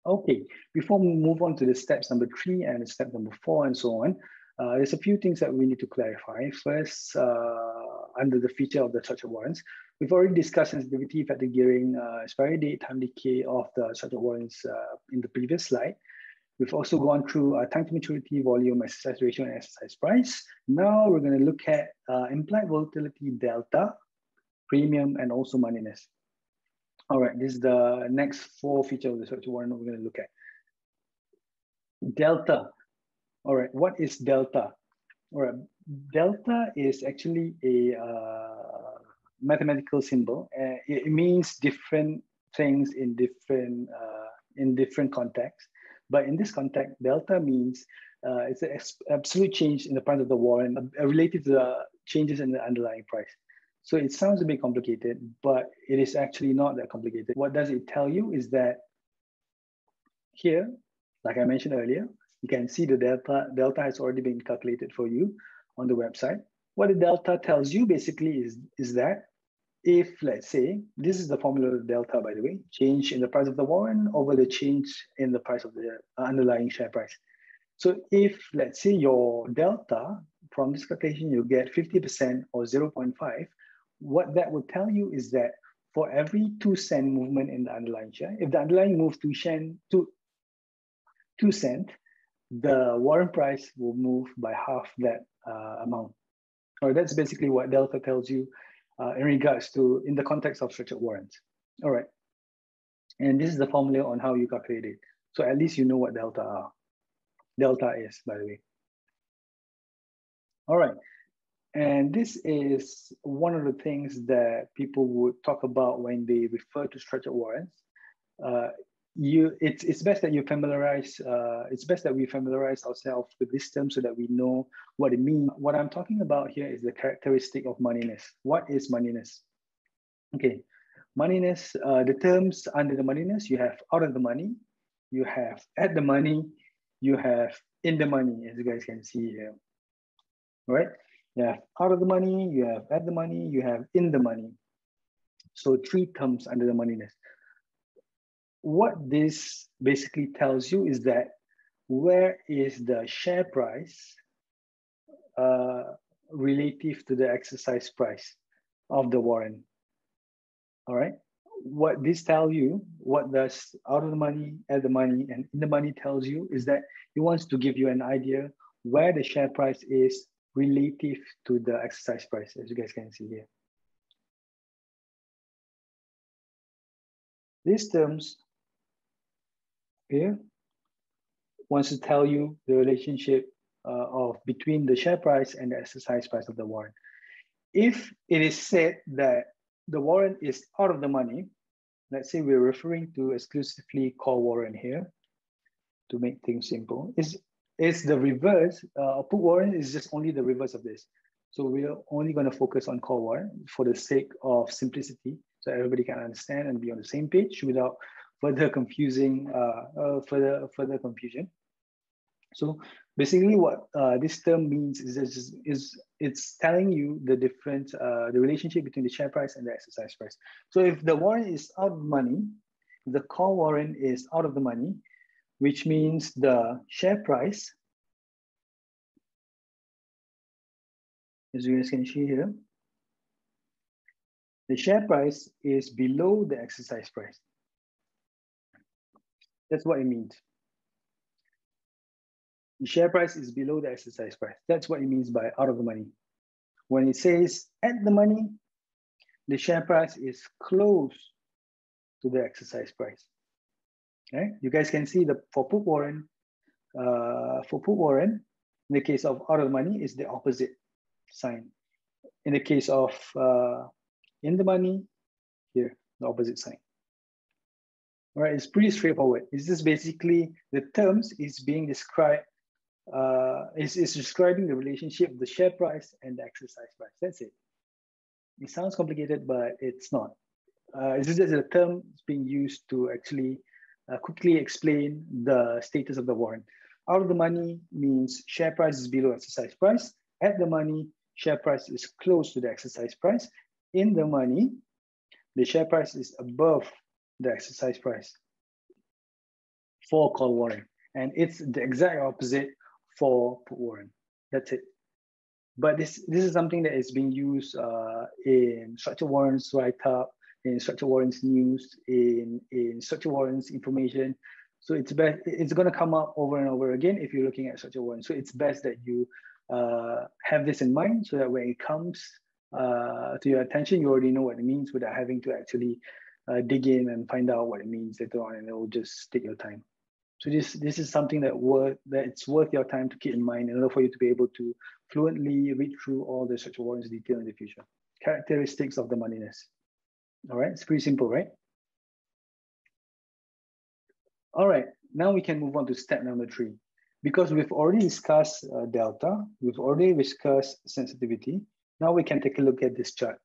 Okay, before we move on to the steps number 3 and step number 4 and so on, there's a few things that we need to clarify. First, under the feature of the structured warrants, we've already discussed sensitivity, effective gearing, expiry date, time decay of the structured warrants in the previous slide. We've also gone through time to maturity, volume, exercise ratio, and exercise price. Now we're going to look at implied volatility delta, premium, and also moneyness. All right, this is the next 4 features of the structured warrant we're going to look at. Delta. All right, what is delta? All right, delta is actually a mathematical symbol. It means different things in different contexts. But in this context, delta means it's an absolute change in the price of the warrant related to the changes in the underlying price. So it sounds a bit complicated, but it is actually not that complicated. What does it tell you is that here, like I mentioned earlier, you can see the delta. Delta has already been calculated for you on the website. What the delta tells you basically is that if, let's say, this is the formula of delta, by the way, change in the price of the warrant over the change in the price of the underlying share price. So if, let's say, your delta from this calculation, you get 50% or 0.5, what that would tell you is that for every 2-cent movement in the underlying share, if the underlying moves 2 cents, the warrant price will move by half that amount. Or that's basically what delta tells you in regards to, in the context of structured warrants. All right. And this is the formula on how you calculate it. So at least you know what delta is, by the way. All right. And this is one of the things that people would talk about when they refer to structured warrants. It's best that you familiarize. It's best that we familiarize ourselves with this term so that we know what it means. What I'm talking about here is the characteristic of moneyness. What is moneyness? Okay, moneyness. The terms under the moneyness, you have out of the money, you have at the money, you have in the money, as you guys can see here. All right. You have out of the money, you have at the money, you have in the money. So 3 terms under the moneyness. What this basically tells you is that where is the share price relative to the exercise price of the warrant? All right. What this tells you, what does out of the money, at the money, and in the money tells you is that it wants to give you an idea where the share price is relative to the exercise price, as you guys can see here. These terms here wants to tell you the relationship between the share price and the exercise price of the warrant. If it is said that the warrant is out of the money, let's say we're referring to exclusively call warrant here to make things simple. It's the reverse. Put warrant is just only the reverse of this. So we're only going to focus on call warrant for the sake of simplicity, so everybody can understand and be on the same page without further confusion. So basically, what this term means is it's telling you the difference, the relationship between the share price and the exercise price. So if the warrant is out of money, the call warrant is out of the money, which means the share price, as you guys can see here, the share price is below the exercise price. That's what it means. The share price is below the exercise price. That's what it means by out of the money. When it says at the money, the share price is close to the exercise price. Okay? You guys can see the for put warrant, in the case of out of the money is the opposite sign. In the case of in the money, here, the opposite sign. All right, it's pretty straightforward. It's just basically the terms is being described, is describing the relationship of the share price and the exercise price. That's it. It sounds complicated, but it's not. It's just a term being used to actually quickly explain the status of the warrant. Out of the money means share price is below exercise price. At the money, share price is close to the exercise price. In the money, the share price is above the exercise price for call warrant. And it's the exact opposite for put warrant. That's it. But this is something that is being used in structured warrants write-up, in structured warrants news, in structured warrants information. So it's best, it's going to come up over and over again if you're looking at structured warrants. So it's best that you have this in mind so that when it comes to your attention, you already know what it means without having to actually dig in and find out what it means later on, and it will just take your time. So this is something that it's worth your time to keep in mind in order for you to be able to fluently read through all the structured warrants detail in the future. Characteristics of the moneyness. All right, it's pretty simple, right? All right, now we can move on to step number 3. Because we've already discussed delta, we've already discussed sensitivity. Now we can take a look at this chart.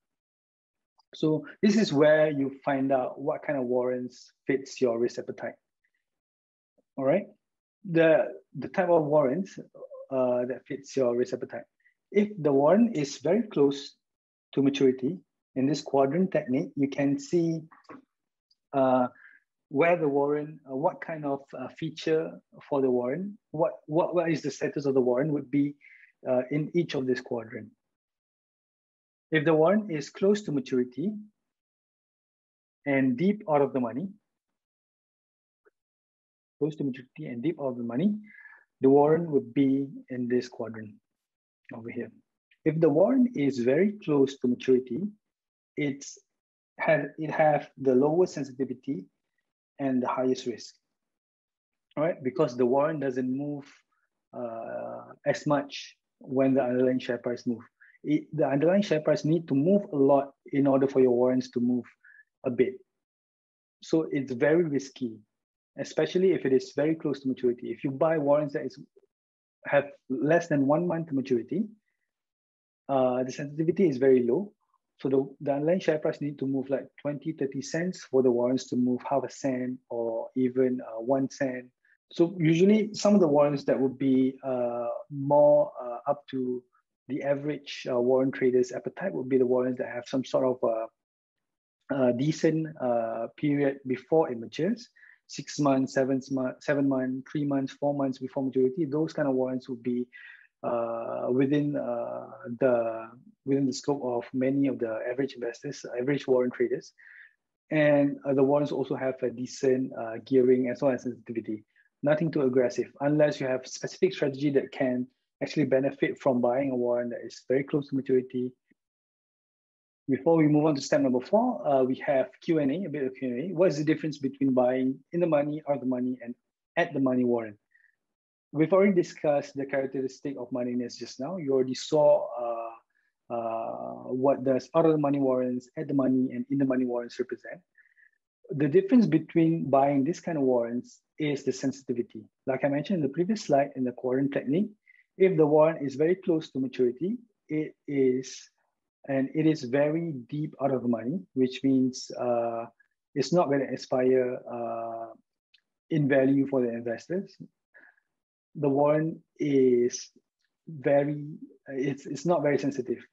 So this is where you find out what kind of warrants fits your risk appetite. All right, the type of warrants that fits your risk appetite. If the warrant is very close to maturity, in this quadrant technique, you can see where the warrant, what kind of feature for the warrant, what is the status of the warrant would be in each of this quadrant. If the warrant is close to maturity and deep out of the money, close to maturity and deep out of the money, the warrant would be in this quadrant over here. If the warrant is very close to maturity, it has the lowest sensitivity and the highest risk. All right, because the warrant doesn't move as much when the underlying share price moves. The underlying share price need to move a lot in order for your warrants to move a bit. So it's very risky, especially if it is very close to maturity. If you buy warrants that have less than 1 month to maturity, the sensitivity is very low. So the underlying share price need to move like 20, 30 cents for the warrants to move half a cent or even 1 cent. So usually some of the warrants that would be more up to the average warrant trader's appetite would be the warrants that have some sort of decent period before it matures. 6 months, 7 months, 3 months, 4 months before maturity. Those kind of warrants would be within the scope of many of the average investors, average warrant traders. And the warrants also have a decent gearing as well as sensitivity. Nothing too aggressive, unless you have specific strategy that can actually benefit from buying a warrant that is very close to maturity. Before we move on to step number 4, we have Q&A, a bit of Q&A. What is the difference between buying in the money, out of the money, and at the money warrant? We've already discussed the characteristic of moneyness just now. You already saw what does out of the money warrants, at the money, and in the money warrants represent. The difference between buying this kind of warrants is the sensitivity. Like I mentioned in the previous slide in the quadrant technique, if the warrant is very close to maturity, it is very deep out of the money, which means it's not going to expire in value for the investors. The warrant is it's not very sensitive.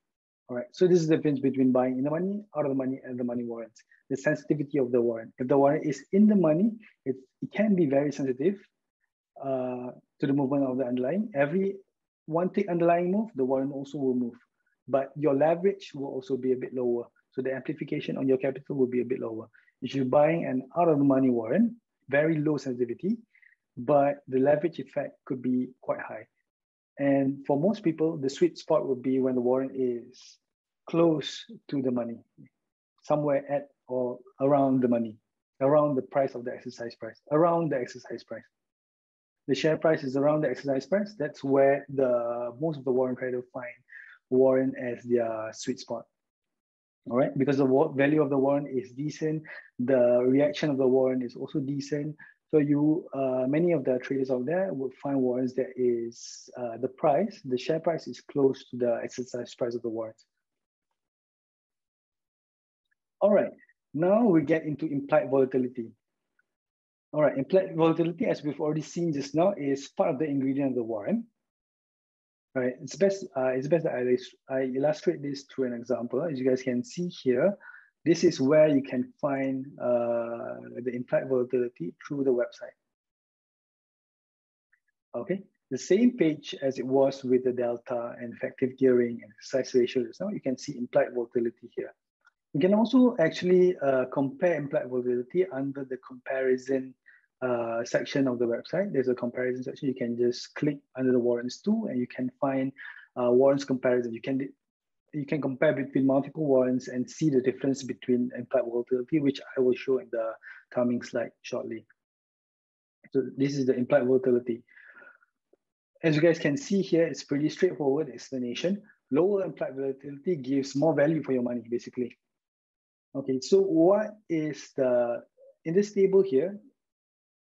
All right, so this is the difference between buying in the money, out of the money, and the money warrants. The sensitivity of the warrant. If the warrant is in the money, it can be very sensitive to the movement of the underlying. Every 1 tick underlying move, the warrant also will move. But your leverage will also be a bit lower. So the amplification on your capital will be a bit lower. If you're buying an out of the money warrant, very low sensitivity, but the leverage effect could be quite high. And for most people, the sweet spot would be when the warrant is close to the money, somewhere at or around the money, around the price of the exercise price, around the exercise price. The share price is around the exercise price. That's where most of the warrant traders find warrant as their sweet spot. All right, because the value of the warrant is decent, the reaction of the warrant is also decent. So many of the traders out there would find warrants that is the share price is close to the exercise price of the warrants. All right, now we get into implied volatility. All right, implied volatility, as we've already seen just now, is part of the ingredient of the warrant. Right, it's best that I illustrate this through an example. As you guys can see here, this is where you can find the implied volatility through the website. Okay, the same page as it was with the delta and effective gearing and exercise ratio. Now you can see implied volatility here. You can also actually compare implied volatility under the comparison section of the website. There's a comparison section. You can just click under the warrants tool and you can find warrants comparison. You can compare between multiple warrants and see the difference between implied volatility, which I will show in the coming slide shortly. So this is the implied volatility. As you guys can see here, it's pretty straightforward explanation. Lower implied volatility gives more value for your money, basically. Okay, so what is in this table here,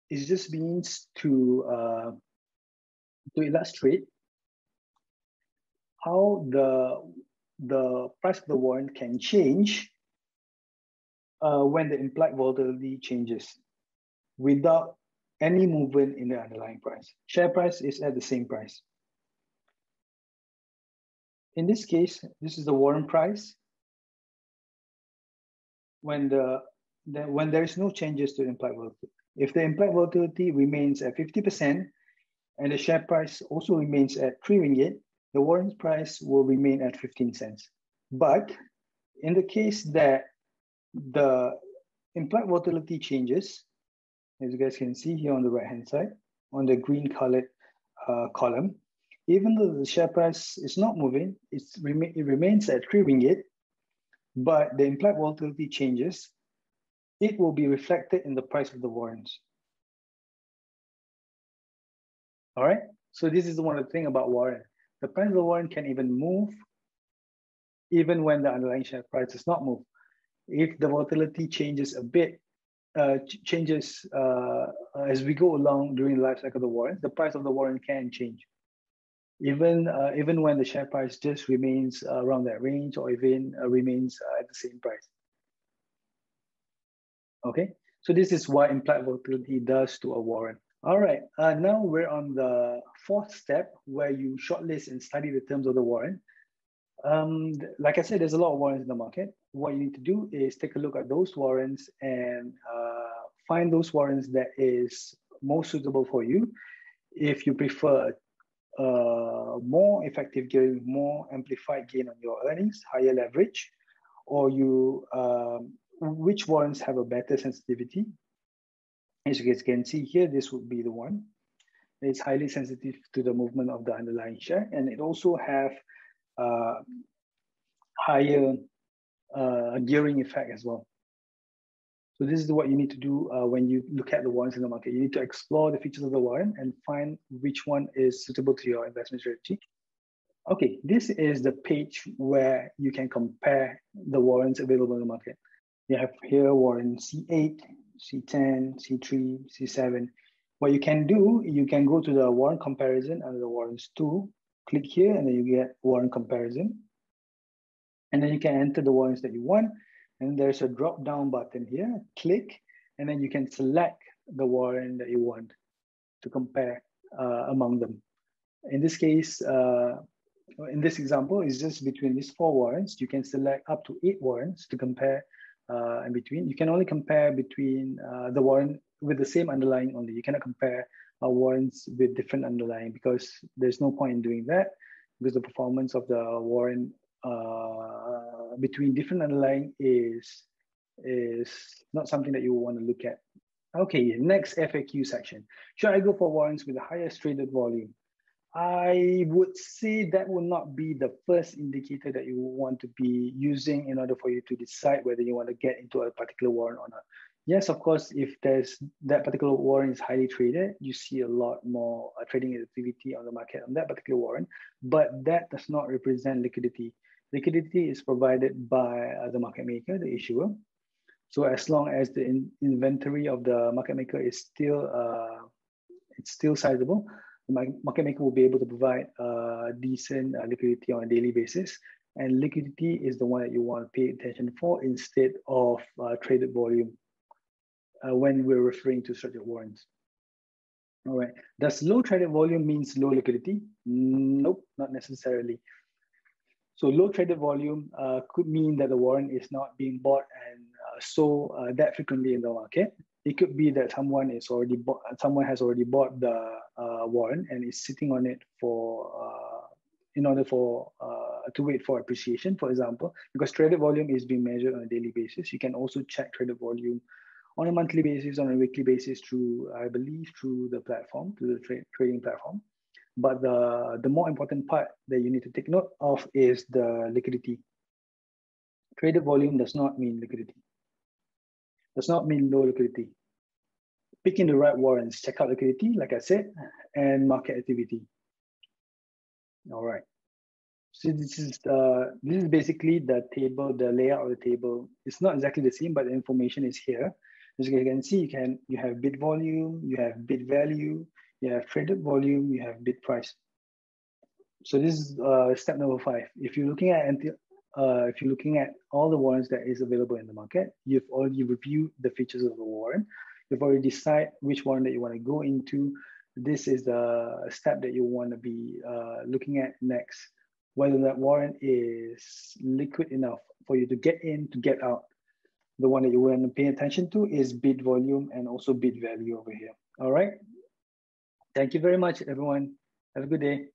it just means to illustrate how the price of the warrant can change when the implied volatility changes without any movement in the underlying price. Share price is at the same price. In this case, this is the warrant price when there is no changes to implied volatility. If the implied volatility remains at 50% and the share price also remains at 3 ringgit, the warrant price will remain at 15 cents. But in the case that the implied volatility changes, as you guys can see here on the right-hand side, on the green colored column, even though the share price is not moving, it remains at 3 ringgit, but the implied volatility changes, it will be reflected in the price of the warrants. All right, so this is one of the things about warrant. The price of the warrant can even move even when the underlying share price does not move. If the volatility changes a bit, as we go along during the life cycle of the warrant, the price of the warrant can change. Even when the share price just remains around that range or even remains at the same price. Okay, so this is what implied volatility does to a warrant. All right, now we're on the fourth step where you shortlist and study the terms of the warrant. Like I said, there's a lot of warrants in the market. What you need to do is take a look at those warrants and find those warrants that is most suitable for you. If you prefer more effective gearing, more amplified gain on your earnings, higher leverage, or which warrants have a better sensitivity. As you guys can see here, this would be the one. It's highly sensitive to the movement of the underlying share, and it also have higher gearing effect as well. So this is what you need to do when you look at the warrants in the market. You need to explore the features of the warrant and find which one is suitable to your investment strategy. Okay, this is the page where you can compare the warrants available in the market. You have here warrant C8, C10, C3, C7. What you can do, you can go to the warrant comparison under the warrants tool, click here, and then you get warrant comparison. And then you can enter the warrants that you want. And there's a drop down button here, click, and then you can select the warrant that you want to compare among them. In this case, in this example, it's just between these 4 warrants. You can select up to 8 warrants to compare in between. You can only compare between the warrant with the same underlying only. You cannot compare warrants with different underlying because there's no point in doing that because the performance of the warrant between different underlying is not something that you want to look at. Okay, next FAQ section. Should I go for warrants with the highest traded volume? I would say that will not be the first indicator that you want to be using in order for you to decide whether you want to get into a particular warrant or not. Yes, of course, if there's that particular warrant is highly traded, you see a lot more trading activity on the market on that particular warrant, but that does not represent liquidity. Liquidity is provided by the market maker, the issuer. So as long as the inventory of the market maker is still it's still sizable, the market maker will be able to provide decent liquidity on a daily basis. And liquidity is the one that you want to pay attention for instead of traded volume when we're referring to structured warrants. All right. Does low traded volume means low liquidity? Nope, not necessarily. So low traded volume could mean that the warrant is not being bought and sold that frequently in the market. It could be that someone has already bought the warrant and is sitting on it for in order for to wait for appreciation, for example, because traded volume is being measured on a daily basis. You can also check traded volume on a monthly basis, on a weekly basis through, I believe, through the platform, through the trading platform. But the more important part that you need to take note of is the liquidity. Traded volume does not mean liquidity. Does not mean low liquidity. Picking the right warrants, check out liquidity, like I said, and market activity. All right. So this is basically the table, the layout of the table. It's not exactly the same, but the information is here. As you can see, you have bid volume, you have bid value, you have traded volume, you have bid price. So this is step number 5. If you're looking at all the warrants that is available in the market, you've already reviewed the features of the warrant. You've already decided which warrant that you want to go into. This is the step that you want to be looking at next. Whether that warrant is liquid enough for you to get in, to get out. The one that you want to pay attention to is bid volume and also bid value over here. All right. Thank you very much, everyone. Have a good day.